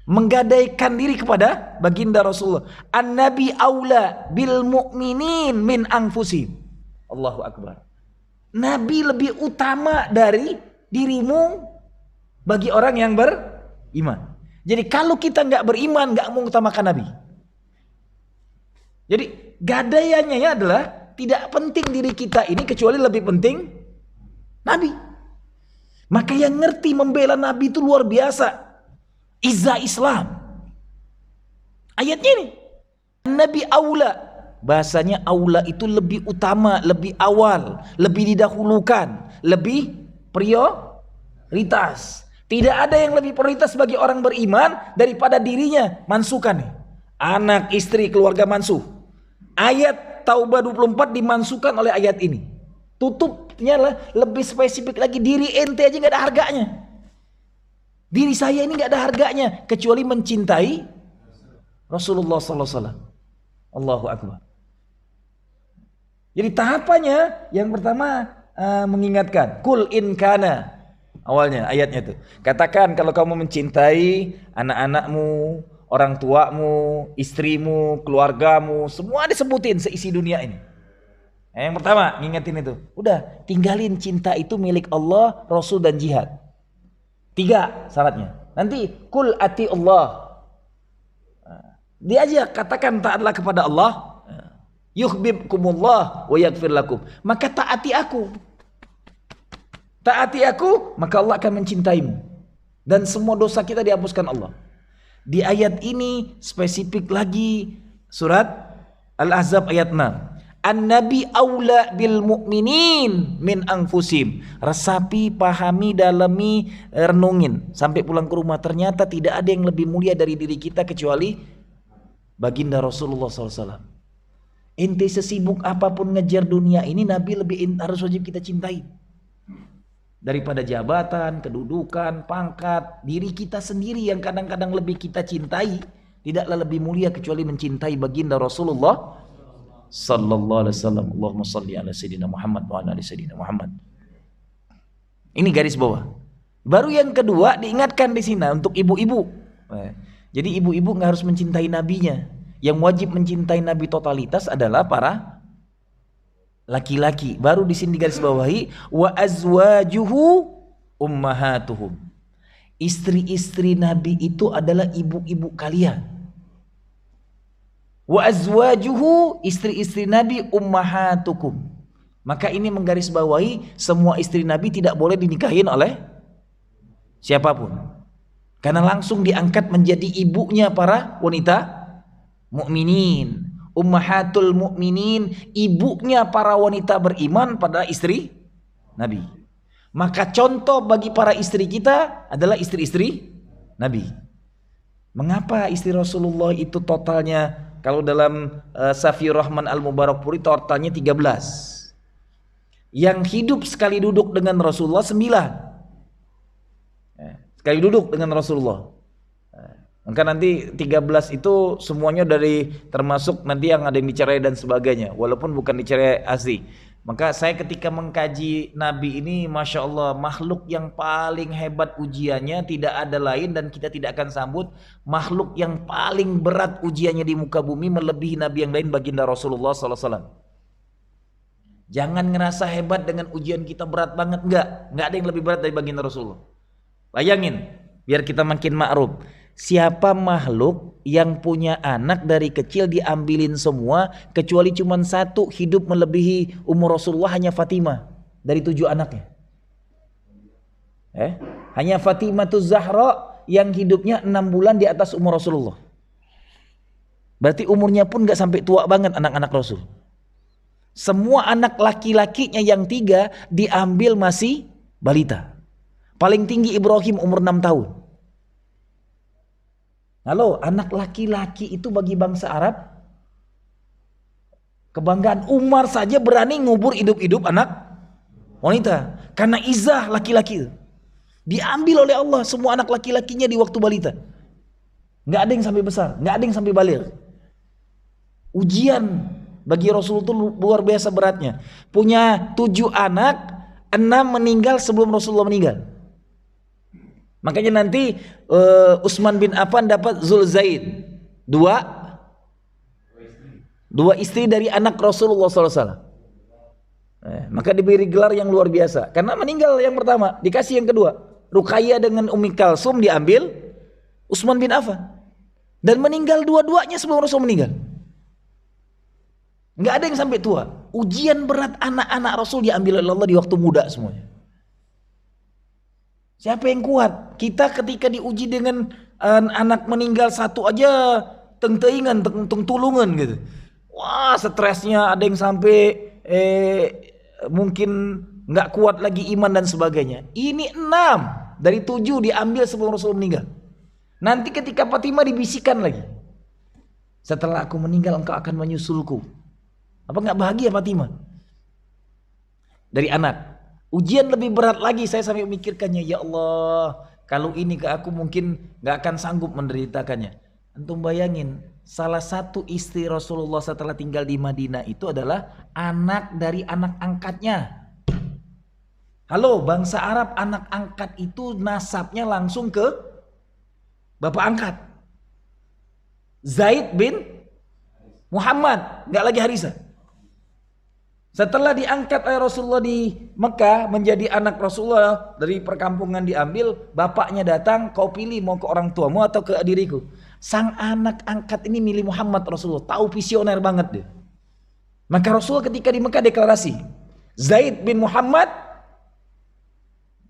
[SPEAKER 2] Menggadaikan diri kepada baginda Rasulullah. An-nabi aula bil mu'minin min anfusihim. Allahu Akbar. Nabi lebih utama dari dirimu bagi orang yang beriman. Jadi kalau kita nggak beriman, nggak mengutamakan Nabi. Jadi gadaiannya adalah tidak penting diri kita ini kecuali lebih penting Nabi. Maka yang ngerti membela Nabi itu luar biasa. Izzah Islam. Ayatnya ini. Nabi aula. Bahasanya aula itu lebih utama, lebih awal, lebih didahulukan, lebih prioritas. Tidak ada yang lebih prioritas bagi orang beriman daripada dirinya. Mansukan nih. Anak, istri, keluarga mansuh. Ayat Taubah 24 dimansuhkan oleh ayat ini. Tutupnya lah lebih spesifik lagi. Diri ente aja gak ada harganya. Diri saya ini gak ada harganya. Kecuali mencintai Rasulullah SAW. Allahu Akbar. Jadi tahapannya yang pertama mengingatkan. Kul in kana. Awalnya ayatnya itu. Katakan kalau kamu mencintai anak-anakmu, orang tuamu, istrimu, keluargamu, semua disebutin seisi dunia ini. Yang pertama ngingetin itu. Udah, tinggalin cinta itu milik Allah, Rasul dan jihad. 3 syaratnya. Nanti kul ati Allah. Dia aja katakan taatlah kepada Allah. Yuhibbukumullah wa yaghfir lakum. Maka taati aku. Taati aku, maka Allah akan mencintaimu. Dan semua dosa kita dihapuskan Allah. Di ayat ini spesifik lagi surat Al-Ahzab ayat 6. An-nabi aula bil mu'minin min anfusim. Resapi, pahami, dalami, renungin. Sampai pulang ke rumah ternyata tidak ada yang lebih mulia dari diri kita kecuali baginda Rasulullah SAW. Ente sesibuk apapun ngejar dunia ini, Nabi lebih harus wajib kita cintai. Daripada jabatan, kedudukan, pangkat, diri kita sendiri yang kadang-kadang lebih kita cintai, tidaklah lebih mulia kecuali mencintai baginda Rasulullah sallallahu alaihi wasallam. Allahumma salli ala sayyidina Muhammad wa ala ali sayyidina Muhammad. Ini garis bawah. Baru yang kedua diingatkan di sini untuk ibu-ibu. Jadi ibu-ibu nggak harus mencintai nabinya. Yang wajib mencintai nabi totalitas adalah para laki-laki. Baru di sini garis bawahi wa azwajuhu ummahatuhum. Istri-istri nabi itu adalah ibu-ibu kalian. Wa azwajuhu, istri-istri nabi ummahatukum. Maka ini menggarisbawahi semua istri nabi tidak boleh dinikahin oleh siapapun. Karena langsung diangkat menjadi ibunya para wanita mukminin. Ummahatul mukminin, ibunya para wanita beriman pada istri Nabi. Maka contoh bagi para istri kita adalah istri-istri Nabi. Mengapa istri Rasulullah itu totalnya, kalau dalam Safiur Rahman Al-Mubarakpuri totalnya 13. Yang hidup sekali duduk dengan Rasulullah 9. Sekali duduk dengan Rasulullah. Maka nanti 13 itu semuanya dari termasuk nanti yang ada yang dicerai dan sebagainya, walaupun bukan dicerai asli. Maka saya ketika mengkaji Nabi ini, Masya Allah, makhluk yang paling hebat ujiannya tidak ada lain dan kita tidak akan sambut. Makhluk yang paling berat ujiannya di muka bumi melebihi Nabi yang lain, baginda Rasulullah SAW. Jangan ngerasa hebat dengan ujian kita berat banget, enggak ada yang lebih berat dari baginda Rasulullah. Bayangin, biar kita makin ma'ruf. Siapa makhluk yang punya anak dari kecil diambilin semua, kecuali cuma satu hidup melebihi umur Rasulullah, hanya Fatimah dari 7 anaknya. Hanya Fatimah Zahra yang hidupnya 6 bulan di atas umur Rasulullah. Berarti umurnya pun gak sampai tua banget anak-anak Rasul. Semua anak laki-lakinya yang 3 diambil masih balita. Paling tinggi Ibrahim umur 6 tahun. Halo, anak laki-laki itu bagi bangsa Arab kebanggaan. Umar saja berani ngubur hidup-hidup anak wanita karena izah laki-laki itu. Diambil oleh Allah semua anak laki-lakinya di waktu balita. Nggak ada yang sampai besar, nggak ada yang sampai baligh. Ujian bagi Rasul itu luar biasa beratnya. Punya 7 anak, 6 meninggal sebelum Rasulullah meninggal. Makanya nanti Utsman bin Affan dapat Zulzaid, 2 istri dari anak Rasulullah SAW. Maka diberi gelar yang luar biasa. Karena meninggal yang pertama, dikasih yang kedua. Ruqayyah dengan Ummi Kalsum diambil Utsman bin Affan. Dan meninggal dua-duanya sebelum Rasul meninggal. Nggak ada yang sampai tua. Ujian berat anak-anak Rasul diambil oleh Allah di waktu muda semuanya. Siapa yang kuat? Kita ketika diuji dengan anak meninggal 1 aja teng-teingan, teng-tulungan gitu. Wah, stresnya ada yang sampai mungkin nggak kuat lagi iman dan sebagainya. Ini 6 dari 7 diambil sebelum Rasul meninggal. Nanti ketika Fatimah dibisikkan lagi, setelah aku meninggal engkau akan menyusulku. Apa nggak bahagia Fatimah? Dari anak. Ujian lebih berat lagi, saya sampai memikirkannya, ya Allah, kalau ini ke aku mungkin gak akan sanggup menderitakannya. Antum bayangin, salah satu istri Rasulullah setelah tinggal di Madinah itu adalah anak dari anak angkatnya. Halo, bangsa Arab anak angkat itu nasabnya langsung ke bapak angkat. Zaid bin Muhammad, gak lagi Harisah. Setelah diangkat oleh Rasulullah di Mekah menjadi anak Rasulullah, dari perkampungan diambil, bapaknya datang, kau pilih mau ke orang tuamu atau ke diriku. Sang anak angkat ini milih Muhammad Rasulullah, tahu visioner banget dia. Maka Rasulullah ketika di Mekah deklarasi, Zaid bin Muhammad,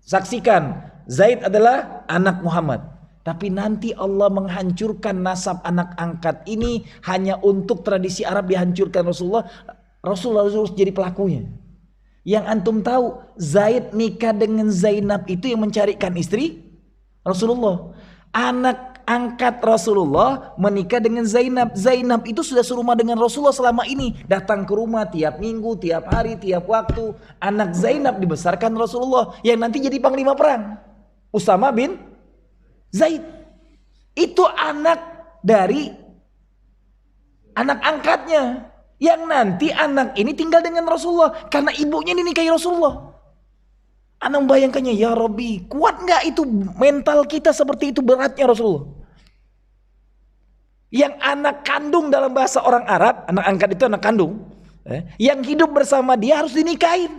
[SPEAKER 2] saksikan, Zaid adalah anak Muhammad. Tapi nanti Allah menghancurkan nasab anak angkat ini hanya untuk tradisi Arab dihancurkan Rasulullah harus jadi pelakunya. Yang antum tahu, Zaid nikah dengan Zainab itu yang mencarikan istri Rasulullah. Anak angkat Rasulullah menikah dengan Zainab. Zainab itu sudah serumah dengan Rasulullah selama ini. Datang ke rumah tiap minggu, tiap hari, tiap waktu. Anak Zainab dibesarkan Rasulullah yang nanti jadi panglima perang. Usama bin Zaid. Itu anak dari anak angkatnya. Yang nanti anak ini tinggal dengan Rasulullah karena ibunya dinikahi Rasulullah. Ana membayangkannya, ya Rabbi, kuat nggak itu mental kita seperti itu beratnya Rasulullah? Yang anak kandung dalam bahasa orang Arab, anak angkat itu anak kandung, yang hidup bersama dia harus dinikahin.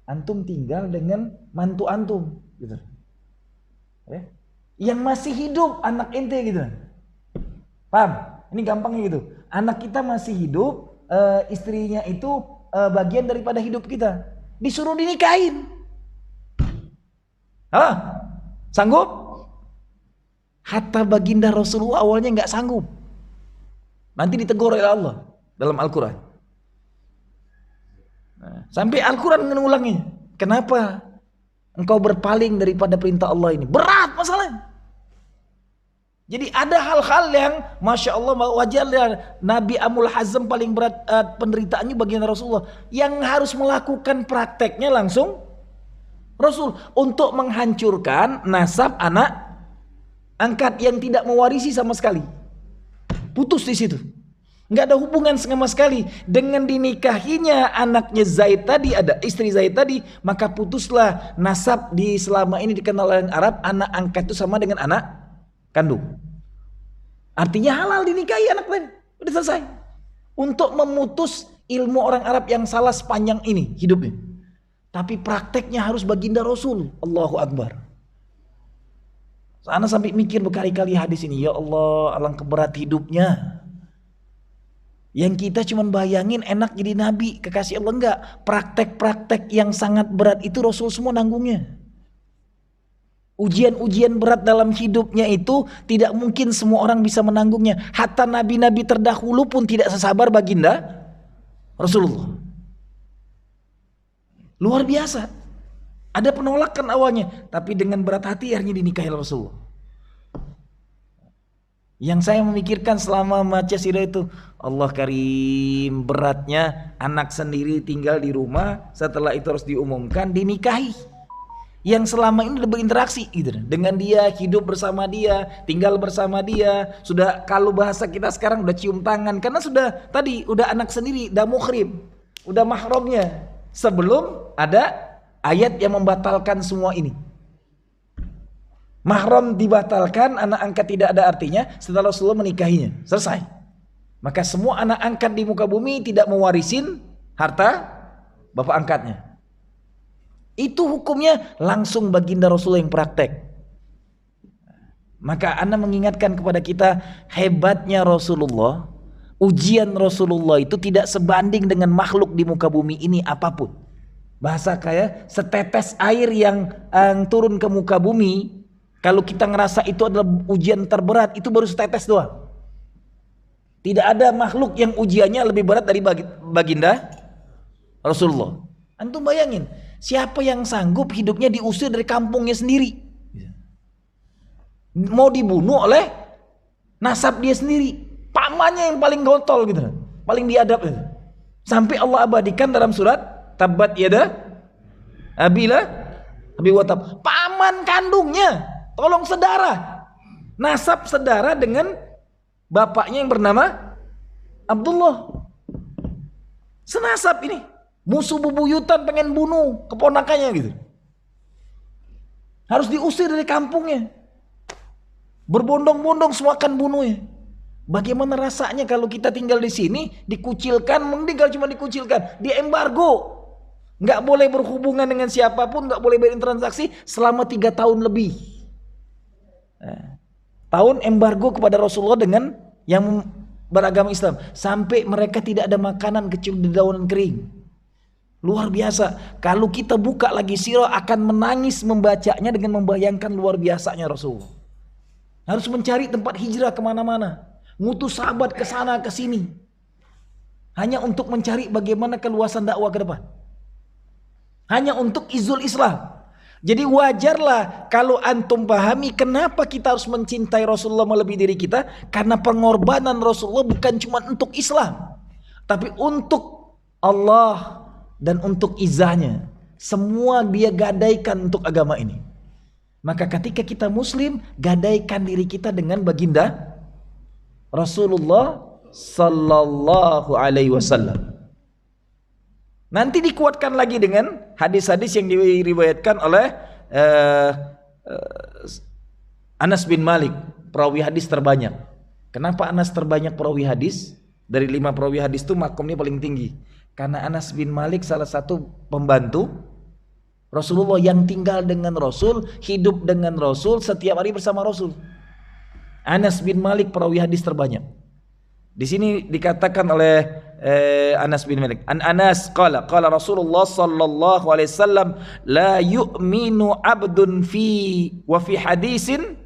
[SPEAKER 2] Antum tinggal dengan mantu antum, gitu. Yang masih hidup anak ente, gitu. Paham? Ini gampangnya gitu. Anak kita masih hidup, istrinya itu bagian daripada hidup kita, disuruh dinikahin. Sanggup? Hatta baginda Rasulullah awalnya nggak sanggup. Nanti ditegur oleh Allah dalam Al-Quran. Sampai Al-Quran mengulangi. Kenapa engkau berpaling daripada perintah Allah ini? Berat masalahnya. Jadi ada hal-hal yang Masya Allah wajar ya, Nabi Amul Hazm paling berat penderitaannya bagian Rasulullah, yang harus melakukan prakteknya langsung Rasul untuk menghancurkan nasab anak angkat yang tidak mewarisi sama sekali. Putus di situ, nggak ada hubungan sama sekali dengan dinikahinya anaknya Zaid tadi, ada istri Zaid tadi, maka putuslah nasab di selama ini dikenal oleh Arab, anak angkat itu sama dengan anak kandung. Artinya halal dinikahi anak lain. Udah selesai. Untuk memutus ilmu orang Arab yang salah sepanjang ini hidupnya. Tapi prakteknya harus baginda Rasul. Allahu Akbar. Ana sampai mikir berkali-kali hadis ini. Ya Allah, alangkah berat hidupnya. Yang kita cuma bayangin enak jadi nabi, kekasih Allah. Enggak. Praktek-praktek yang sangat berat itu Rasul semua nanggungnya. Ujian-ujian berat dalam hidupnya itu tidak mungkin semua orang bisa menanggungnya. Hatta nabi-nabi terdahulu pun tidak sesabar baginda Rasulullah. Luar biasa. Ada penolakan awalnya, tapi dengan berat hati akhirnya dinikahi Rasulullah. Yang saya memikirkan selama baca sirah itu, Allah Karim, beratnya anak sendiri tinggal di rumah, setelah itu harus diumumkan dinikahi. Yang selama ini udah berinteraksi gitu, dengan dia, hidup bersama dia, tinggal bersama dia, sudah kalau bahasa kita sekarang udah cium tangan, karena sudah tadi udah anak sendiri, udah muhrim, udah mahramnya, sebelum ada ayat yang membatalkan semua ini. Mahram dibatalkan, anak angkat tidak ada artinya setelah Rasulullah menikahinya, selesai. Maka semua anak angkat di muka bumi tidak mewarisin harta bapak angkatnya. Itu hukumnya langsung baginda Rasulullah yang praktek. Maka Anda mengingatkan kepada kita hebatnya Rasulullah. Ujian Rasulullah itu tidak sebanding dengan makhluk di muka bumi ini apapun. Bahasa kayak setetes air yang turun ke muka bumi, kalau kita ngerasa itu adalah ujian terberat, itu baru setetes doang. Tidak ada makhluk yang ujiannya lebih berat dari baginda Rasulullah. Antum bayangin, siapa yang sanggup hidupnya diusir dari kampungnya sendiri, mau dibunuh oleh nasab dia sendiri, pamannya yang paling gotol gitu, paling biadab gitu. Sampai Allah abadikan dalam surat Tabbat yada Abi Watab, paman kandungnya, tolong saudara, nasab saudara dengan bapaknya yang bernama Abdullah, senasab ini. Musuh bebuyutan pengen bunuh keponakannya gitu, harus diusir dari kampungnya, berbondong-bondong semua akan bunuhnya. Bagaimana rasanya kalau kita tinggal di sini dikucilkan, mending kalau cuma dikucilkan, diembargo, nggak boleh berhubungan dengan siapapun, nggak boleh berinteraksi selama 3 tahun lebih. Tahun embargo kepada Rasulullah dengan yang beragama Islam, sampai mereka tidak ada makanan kecuali dedaunan kering. Luar biasa. Kalau kita buka lagi sirah akan menangis membacanya dengan membayangkan luar biasanya Rasulullah. Harus mencari tempat hijrah kemana-mana, ngutus sahabat ke sana ke sini, hanya untuk mencari bagaimana keluasan dakwah ke depan, hanya untuk izul Islam. Jadi wajarlah kalau antum pahami kenapa kita harus mencintai Rasulullah melebihi diri kita, karena pengorbanan Rasulullah bukan cuma untuk Islam, tapi untuk Allah dan untuk izahnya. Semua dia gadaikan untuk agama ini. Maka ketika kita muslim, gadaikan diri kita dengan baginda Rasulullah sallallahu alaihi wasallam. Nanti dikuatkan lagi dengan hadis-hadis yang diriwayatkan oleh Anas bin Malik, perawi hadis terbanyak. Kenapa Anas terbanyak perawi hadis? Dari 5 perawi hadis itu makomnya paling tinggi. Karena Anas bin Malik salah satu pembantu Rasulullah yang tinggal dengan Rasul, hidup dengan Rasul, setiap hari bersama Rasul. Anas bin Malik perawi hadis terbanyak. Di sini dikatakan oleh Anas bin Malik, Anas qala Rasulullah sallallahu alaihi wasallam, la yu'minu abdun fi hadisin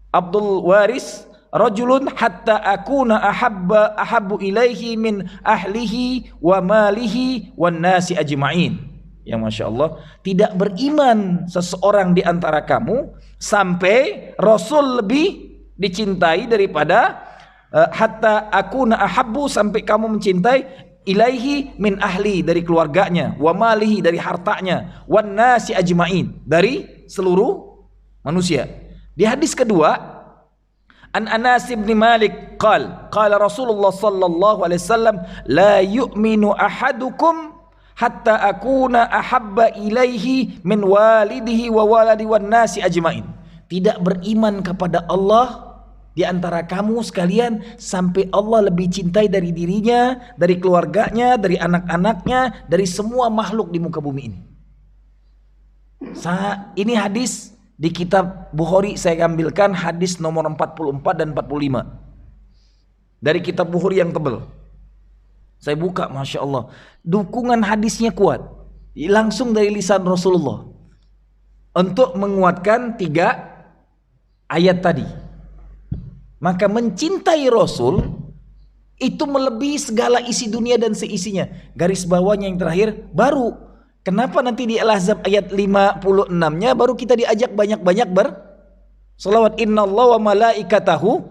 [SPEAKER 2] Abdul Waris rajulun hatta akuna ahabbu ilaihi min ahlihi wa malihi wan nasi ajma'in. Ya Masya Allah, tidak beriman seseorang di antara kamu sampai Rasul lebih dicintai daripada hatta akuna ahabbu, sampai kamu mencintai ilaihi min ahli, dari keluarganya, wa malihi, dari hartanya, wan nasi ajma'in, dari seluruh manusia. Di hadis kedua, An Anas bin Malik qala Rasulullah sallallahu alaihi wasallam, la yu'minu ahadukum hatta akuna ahabba ilaihi min walidihi wa waladi wan nasi ajmain. Tidak beriman kepada Allah di antara kamu sekalian sampai Allah lebih cintai dari dirinya, dari keluarganya, dari anak-anaknya, dari semua makhluk di muka bumi ini. Ini hadis di kitab Bukhari, saya ambilkan hadis nomor 44 dan 45 dari kitab Bukhari yang tebal. Saya buka, Masya Allah, dukungan hadisnya kuat, langsung dari lisan Rasulullah untuk menguatkan 3 ayat tadi. Maka mencintai Rasul itu melebihi segala isi dunia dan seisinya. Garis bawahnya yang terakhir, baru kenapa nanti di Al-Ahzab ayat 56-nya baru kita diajak banyak-banyak berselawat, innallaha wa malaikatahu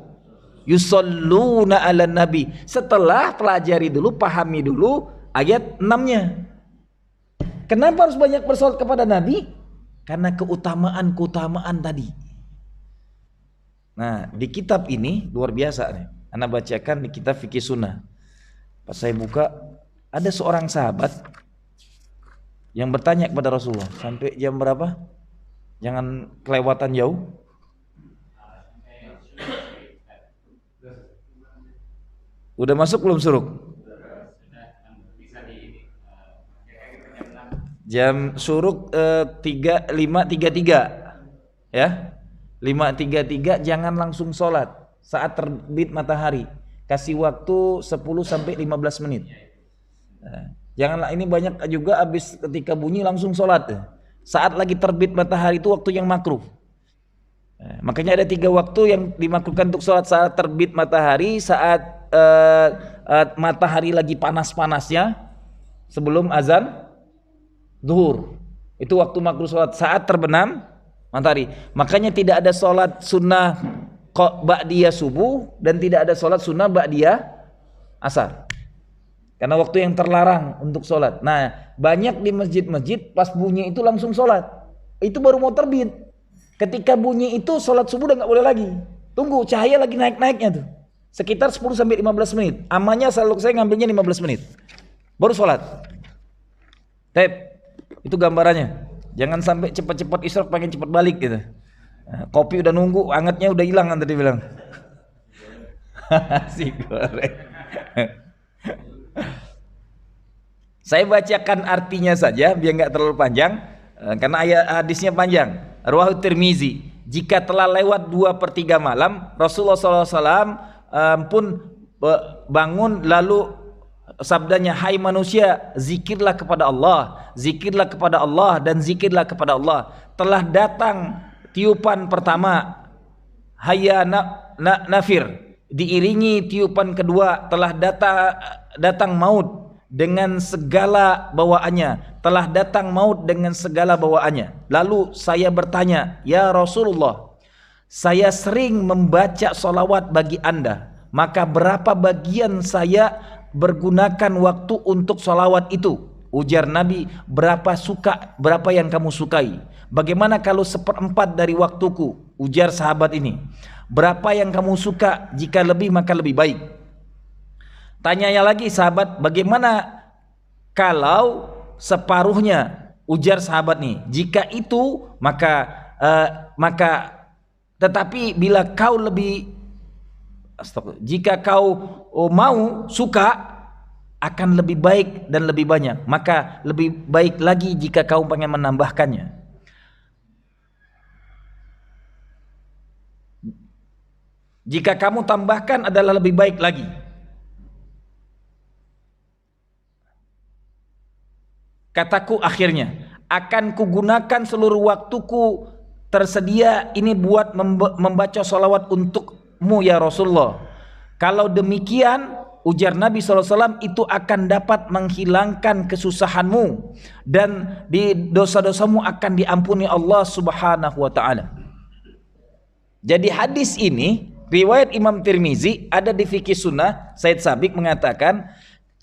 [SPEAKER 2] yusalluna ala nabi. Setelah pelajari dulu, pahami dulu ayat 6-nya. Kenapa harus banyak bersolawat kepada Nabi? Karena keutamaan tadi. Nah, di kitab ini luar biasa nih. Ana bacakan di kitab Fikih Sunnah. Pas saya buka, ada seorang sahabat yang bertanya kepada Rasulullah, sampai jam berapa? Jangan kelewatan jauh. Udah masuk belum suruk? Jam suruk 5.33 ya. 5.33 jangan langsung sholat saat terbit matahari. Kasih waktu 10 sampai 15 menit. Janganlah, ini banyak juga habis ketika bunyi langsung sholat. Saat lagi terbit matahari itu waktu yang makruh. Makanya ada 3 waktu yang dimakruhkan untuk sholat: saat terbit matahari, saat matahari lagi panas-panasnya sebelum azan zuhur, itu waktu makruh sholat. Saat terbenam matahari, makanya tidak ada sholat sunnah ba'diyah subuh dan tidak ada sholat sunnah ba'diyah asar, karena waktu yang terlarang untuk sholat. Nah, banyak di masjid-masjid pas bunyi itu langsung sholat, itu baru mau terbit. Ketika bunyi itu sholat subuh udah nggak boleh lagi, tunggu cahaya lagi naik-naiknya tuh, sekitar 10 sampai 15 menit. Amannya selalu saya ngambilnya 15 menit baru sholat. Itu gambarannya. Jangan sampai cepat-cepat isyraq pengen cepat balik gitu. Kopi udah nunggu, hangatnya udah hilang kan tadi bilang. Si goreng. Saya bacakan artinya saja biar nggak terlalu panjang, karena ayat hadisnya panjang. Rawahu Tirmizi, jika telah lewat 2/3 malam, Rasulullah SAW pun bangun, lalu sabdanya, hai manusia, zikirlah kepada Allah, zikirlah kepada Allah, dan zikirlah kepada Allah. Telah datang tiupan pertama, hayya nafir, diiringi tiupan kedua, telah datang maut dengan segala bawaannya, telah datang maut dengan segala bawaannya. Lalu saya bertanya, ya Rasulullah, saya sering membaca salawat bagi Anda, maka berapa bagian saya bergunakan waktu untuk salawat itu? Ujar Nabi, berapa yang kamu sukai? Bagaimana kalau 1/4 dari waktuku? Ujar sahabat ini, berapa yang kamu suka? Jika lebih maka lebih baik. Tanyanya lagi sahabat, bagaimana kalau separuhnya? Ujar sahabat nih, jika itu maka tetapi bila kau lebih jika kau mau suka akan lebih baik dan lebih banyak, maka lebih baik lagi jika kau pengen menambahkannya. Jika kamu tambahkan adalah lebih baik lagi. Kataku akhirnya, akan kugunakan seluruh waktuku tersedia ini buat membaca salawat untukmu ya Rasulullah. Kalau demikian, ujar Nabi SAW, itu akan dapat menghilangkan kesusahanmu dan di dosa-dosamu akan diampuni Allah Subhanahu wa taala. Jadi hadis ini riwayat Imam Tirmizi, ada di Fikih Sunnah. Said Sabiq mengatakan,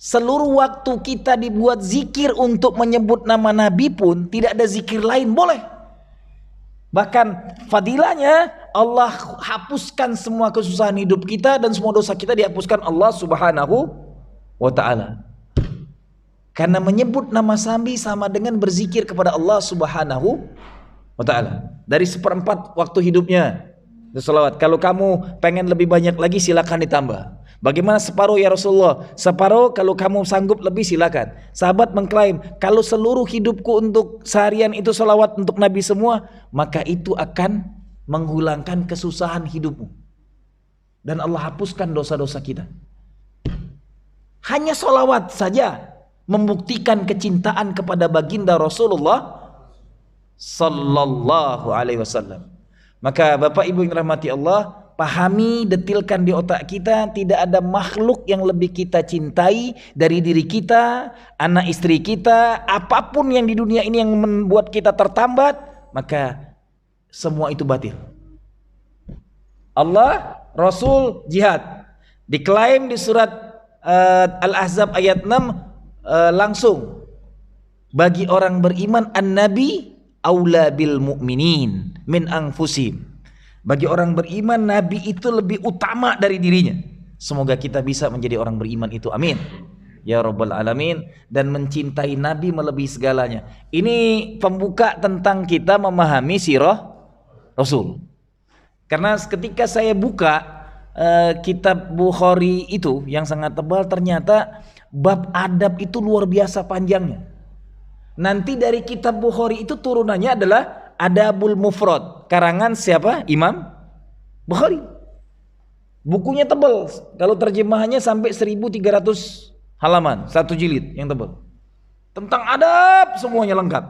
[SPEAKER 2] seluruh waktu kita dibuat zikir untuk menyebut nama Nabi pun tidak ada zikir lain boleh. Bahkan fadilahnya Allah hapuskan semua kesusahan hidup kita dan semua dosa kita dihapuskan Allah Subhanahu wa taala. Karena menyebut nama Nabi sama dengan berzikir kepada Allah Subhanahu wa taala. Dari 1/4 waktu hidupnya berselawat. Kalau kamu pengen lebih banyak lagi silakan ditambah. Bagaimana separuh ya Rasulullah? Separuh, kalau kamu sanggup lebih silakan. Sahabat mengklaim, kalau seluruh hidupku untuk seharian itu salawat untuk Nabi semua, maka itu akan menghilangkan kesusahan hidupmu. Dan Allah hapuskan dosa-dosa kita. Hanya salawat saja membuktikan kecintaan kepada baginda Rasulullah sallallahu alaihi wasallam. Maka Bapak Ibu yang dirahmati Allah, pahami, detilkan di otak kita, tidak ada makhluk yang lebih kita cintai dari diri kita, anak istri kita, apapun yang di dunia ini yang membuat kita tertambat, maka semua itu batil. Allah, Rasul, jihad. Diklaim di surat Al-Ahzab ayat 6 langsung, bagi orang beriman an-nabi aula bil mu'minin min anfusihim. Bagi orang beriman, Nabi itu lebih utama dari dirinya. Semoga kita bisa menjadi orang beriman itu, amin ya rabbal alamin, dan mencintai Nabi melebihi segalanya. Ini pembuka tentang kita memahami sirah Rasul. Karena ketika saya buka kitab Bukhari itu yang sangat tebal, ternyata bab adab itu luar biasa panjangnya. Nanti dari kitab Bukhari itu turunannya adalah Adabul Mufrad, karangan siapa? Imam Bukhari. Bukunya tebal, kalau terjemahannya sampai 1300 halaman, satu jilid yang tebal. Tentang adab semuanya lengkap.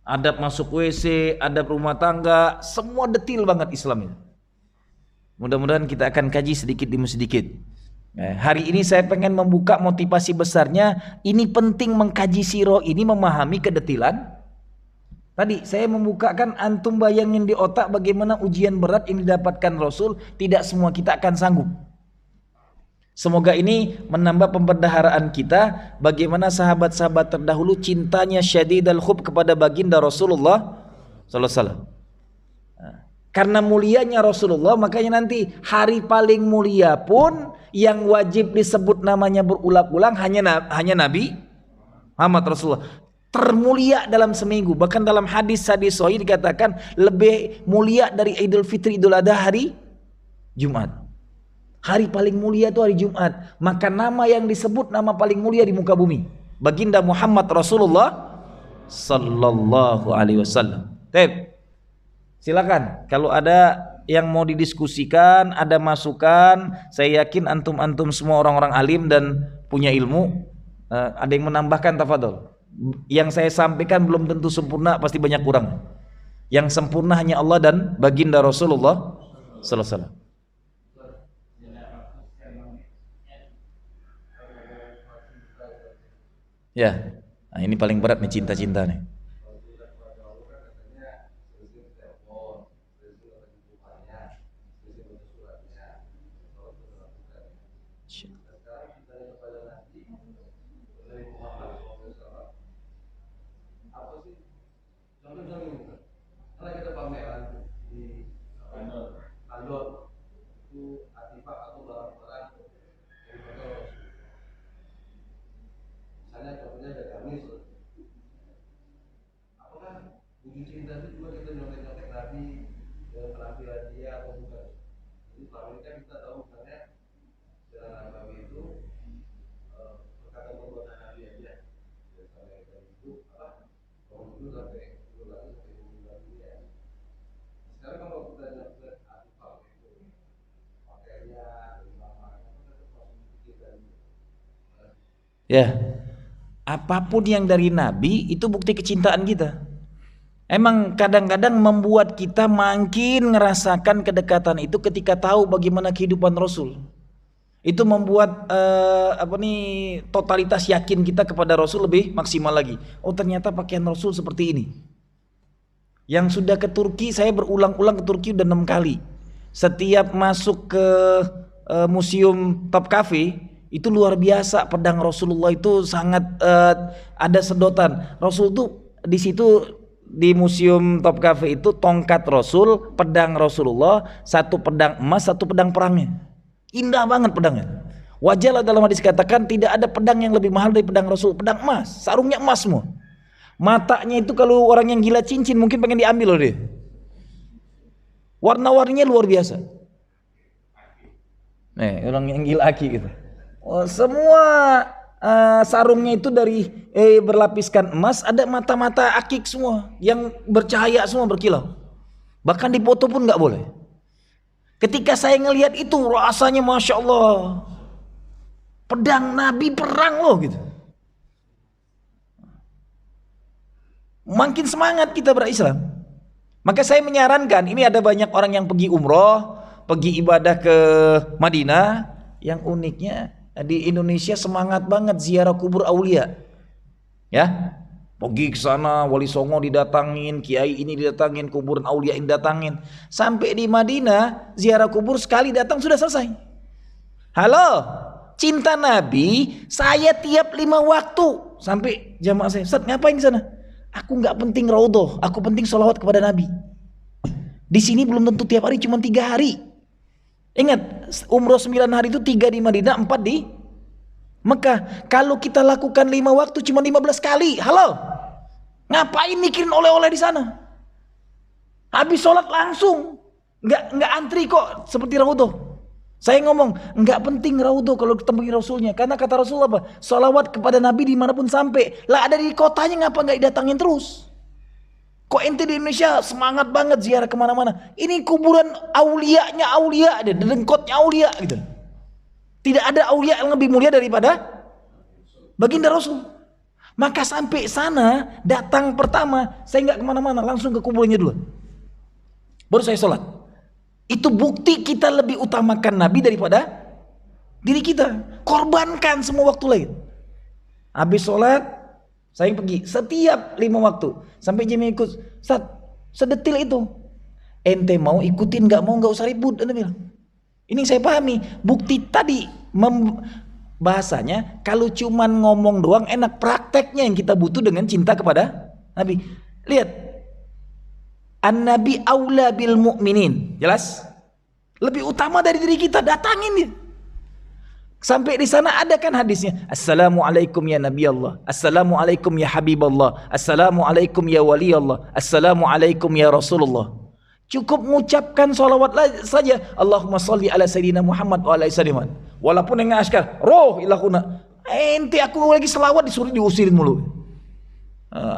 [SPEAKER 2] Adab masuk WC, adab rumah tangga, semua detil banget Islam ini. Mudah-mudahan kita akan kaji sedikit demi sedikit. Hari ini saya pengen membuka motivasi besarnya. Ini penting mengkaji sirah ini, memahami kedetilan. Tadi saya membukakan, antum bayangin di otak bagaimana ujian berat yang didapatkan Rasul. Tidak semua kita akan sanggup. Semoga ini menambah pembendaharaan kita bagaimana sahabat-sahabat terdahulu cintanya syadidal hub kepada baginda Rasulullah sallallahu alaihi wasallam. Karena mulianya Rasulullah, makanya nanti hari paling mulia pun yang wajib disebut namanya berulang-ulang hanya Nabi Muhammad Rasulullah. Termulia dalam seminggu. Bahkan dalam hadis-hadis sahih dikatakan lebih mulia dari Idul Fitri, Idul Adha, hari Jumat. Hari paling mulia itu hari Jumat. Maka nama yang disebut nama paling mulia di muka bumi, baginda Muhammad Rasulullah sallallahu alaihi wasallam. Silakan kalau ada yang mau didiskusikan, ada masukan. Saya yakin antum-antum semua orang-orang alim dan punya ilmu. Ada yang menambahkan, tafadhol. Yang saya sampaikan belum tentu sempurna, pasti banyak kurang. Yang sempurna hanya Allah dan baginda Rasulullah sallallahu alaihi wasallam. Ya, nah ini paling berat nih, cinta-cinta nih. Ya, apapun yang dari Nabi itu bukti kecintaan kita. Emang kadang-kadang membuat kita makin ngerasakan kedekatan itu ketika tahu bagaimana kehidupan Rasul. Itu membuat totalitas yakin kita kepada Rasul lebih maksimal lagi. Oh, ternyata pakaian Rasul seperti ini. Yang sudah ke Turki, saya berulang-ulang ke Turki udah 6 kali. Setiap masuk ke museum Topkapi itu luar biasa, pedang Rasulullah itu sangat ada sedotan. Rasul tuh di situ di museum Topkapi itu tongkat Rasul, pedang Rasulullah, satu pedang emas, satu pedang perangnya. Indah banget pedangnya. Wajarlah dalam hadis katakan tidak ada pedang yang lebih mahal dari pedang Rasul, pedang emas, sarungnya emas semua. Matanya itu kalau orang yang gila cincin mungkin pengen diambil loh dia. Warna-warninya luar biasa. Nih, orang yang gila aki gitu. Oh, semua sarungnya itu dari berlapiskan emas, ada mata-mata akik semua yang bercahaya semua, berkilau. Bahkan dipoto pun nggak boleh. Ketika saya ngelihat itu rasanya masya Allah, pedang Nabi perang loh gitu. Makin semangat kita berislam. Maka saya menyarankan, ini ada banyak orang yang pergi umroh, pergi ibadah ke Madinah. Yang uniknya di Indonesia semangat banget ziarah kubur aulia. Ya, pergi ke sana, Wali Songo didatangin, kiai ini didatangin, kuburan aulia ini didatangin. Sampai di Madinah, ziarah kubur sekali datang sudah selesai. Halo, cinta Nabi, saya tiap 5 waktu. Sampai jamaah saya, Ustaz ngapain di sana? Aku nggak penting raudhah, aku penting sholawat kepada Nabi. Di sini belum tentu tiap hari, cuma 3 hari. Ingat, umroh 9 hari itu 3 di Madinah, 4 di Mekah. Kalau kita lakukan 5 waktu cuma 15 kali. Halo, ngapain mikirin oleh-oleh di sana? Habis sholat langsung, nggak antri kok seperti raudhah. Saya ngomong, nggak penting raudhah kalau ketemu Rasulnya, karena kata Rasul apa? Sholawat kepada Nabi dimanapun sampai. Lah ada di kotanya, ngapa nggak didatangin terus? Kok ente di Indonesia semangat banget ziarah kemana-mana? Ini kuburan aulianya aulia, ada dengkotnya aulia gitu. Tidak ada aulia yang lebih mulia daripada baginda Rasul. Maka sampai sana datang pertama, saya nggak kemana-mana, langsung ke kuburnya dulu. Baru saya sholat. Itu bukti kita lebih utamakan Nabi daripada diri kita. Korbankan semua waktu lain. Habis sholat, saya pergi setiap 5 waktu sampai jam ikut. Ustaz, sedetil itu. Ente mau ikutin nggak mau nggak usah ribut. Anda bilang. Ini saya pahami. Bukti tadi bahasanya kalau cuman ngomong doang enak, prakteknya yang kita butuh dengan cinta kepada Nabi. Lihat. An-Nabi aula bil mu'minin. Jelas? Lebih utama dari diri kita, datangin dia. Sampai di sana ada kan hadisnya. Assalamualaikum ya Nabi Allah. Assalamualaikum ya Habib Allah. Assalamualaikum ya Wali Allah. Assalamualaikum ya Rasulullah. Cukup mengucapkan salawat saja. Allahumma salli ala Sayyidina Muhammad wa ala Sayyidina. Walaupun yang askar, roh ilahuna. Ente aku lagi selawat disuruh diusirin mulu.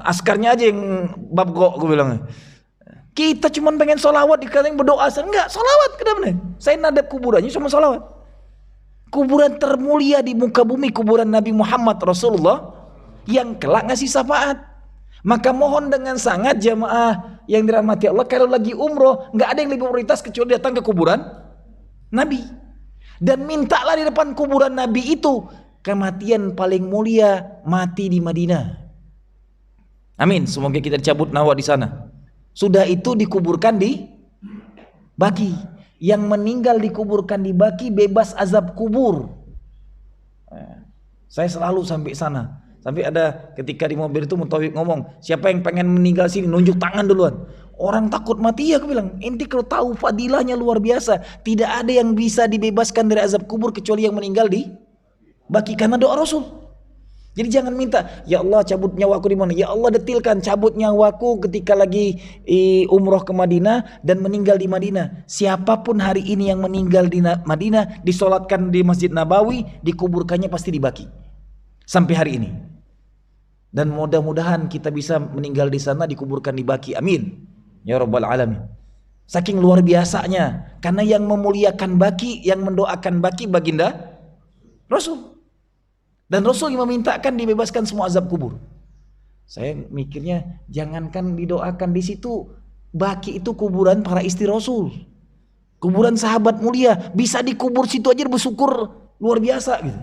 [SPEAKER 2] Askarnya aja yang babgo, aku bilang. Kita cuma pengen sholawat, dikatain berdoa. Enggak, sholawat kenapa? Saya nadab kuburannya cuma sholawat. Kuburan termulia di muka bumi, kuburan Nabi Muhammad Rasulullah yang kelak ngasih syafaat. Maka mohon dengan sangat jamaah yang dirahmati Allah, kalau lagi umroh nggak ada yang lebih prioritas kecuali datang ke kuburan Nabi. Dan mintalah di depan kuburan Nabi itu kematian paling mulia, mati di Madinah. Amin. Semoga kita dicabut nyawa di sana. Sudah itu dikuburkan di Baki. Yang meninggal dikuburkan di Baki bebas azab kubur. Saya selalu sampai sana. Sampai ada ketika di mobil itu Mutawif ngomong, siapa yang pengen meninggal sini nunjuk tangan duluan. Orang takut mati, ya aku bilang, ente kalau tahu fadilahnya luar biasa. Tidak ada yang bisa dibebaskan dari azab kubur kecuali yang meninggal di Baki karena doa Rasul. Jadi jangan minta, ya Allah cabut nyawaku di mana? Ya Allah detilkan cabut nyawaku ketika lagi umroh ke Madinah dan meninggal di Madinah. Siapapun hari ini yang meninggal di Madinah, disolatkan di Masjid Nabawi, dikuburkannya pasti di Baqi. Sampai hari ini. Dan mudah-mudahan kita bisa meninggal di sana, dikuburkan di Baqi. Amin. Ya Rabbal Alamin. Saking luar biasanya. Karena yang memuliakan Baqi, yang mendoakan Baqi baginda Rasul. Dan Rasul yang memintakan dibebaskan semua azab kubur. Saya mikirnya jangankan didoakan di situ, Baqi itu kuburan para istri Rasul, kuburan sahabat mulia, bisa dikubur situ aja bersyukur luar biasa gitu.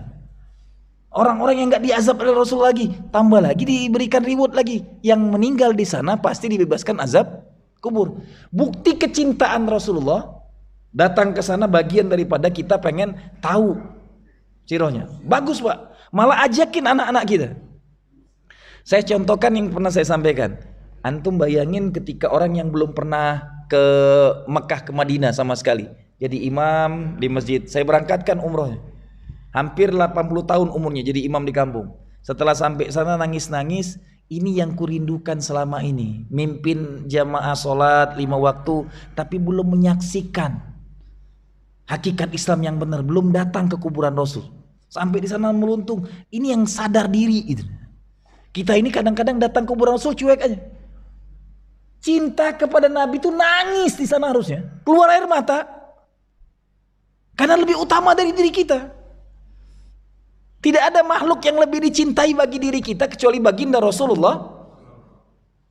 [SPEAKER 2] Orang-orang yang nggak diazab oleh Rasul lagi, tambah lagi diberikan reward lagi. Yang meninggal di sana pasti dibebaskan azab kubur. Bukti kecintaan Rasulullah datang ke sana bagian daripada kita pengen tahu sirohnya. Bagus Pak. Malah ajakin anak-anak kita. Saya contohkan yang pernah saya sampaikan. Antum bayangin ketika orang yang belum pernah ke Mekah ke Madinah sama sekali, jadi imam di masjid. Saya berangkatkan umrohnya. Hampir 80 tahun umurnya jadi imam di kampung. Setelah sampai sana nangis-nangis, ini yang kurindukan selama ini. Mimpin jamaah sholat 5 waktu, tapi belum menyaksikan hakikat Islam yang benar, belum datang ke kuburan Rasul. Sampai di sana meluntung. Ini yang sadar diri itu. Kita ini kadang-kadang datang ke kuburan Rasul cuek aja. Cinta kepada Nabi itu nangis di sana harusnya. Keluar air mata. Karena lebih utama dari diri kita. Tidak ada makhluk yang lebih dicintai bagi diri kita kecuali baginda Rasulullah.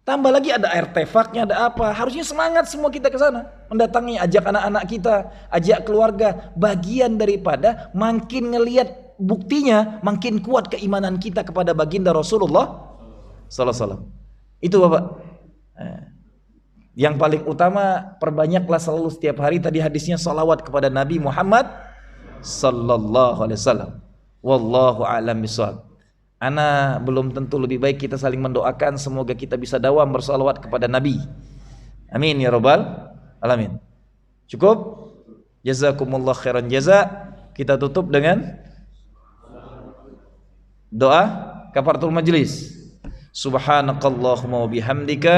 [SPEAKER 2] Tambah lagi ada artefaknya, ada apa. Harusnya semangat semua kita ke sana. Mendatangi, ajak anak-anak kita, ajak keluarga. Bagian daripada makin ngelihat buktinya, makin kuat keimanan kita kepada baginda Rasulullah sallallahu alaihi wasallam. Itu Bapak. Yang paling utama, perbanyaklah selalu setiap hari tadi hadisnya salawat kepada Nabi Muhammad sallallahu alaihi wasallam. Wallahu a'lam bishawab. Ana belum tentu lebih baik kita saling mendoakan semoga kita bisa dawam bersalawat kepada Nabi. Amin ya Rabbal Alamin. Cukup? Jazakumullah khairan jaza. Kita tutup dengan doa kafaratul majlis. Subhanakallahumma wa bihamdika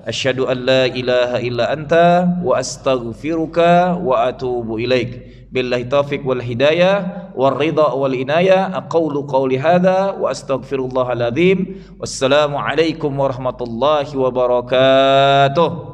[SPEAKER 2] asyhadu an la ilaha illa anta wa astaghfiruka wa atubu ilaik. Billahi taufiq wal hidayah wal ridha wal inayah. Aqulu qawli hadza wa astaghfirullahal azim. Wassalamu alaikum warahmatullahi wabarakatuh.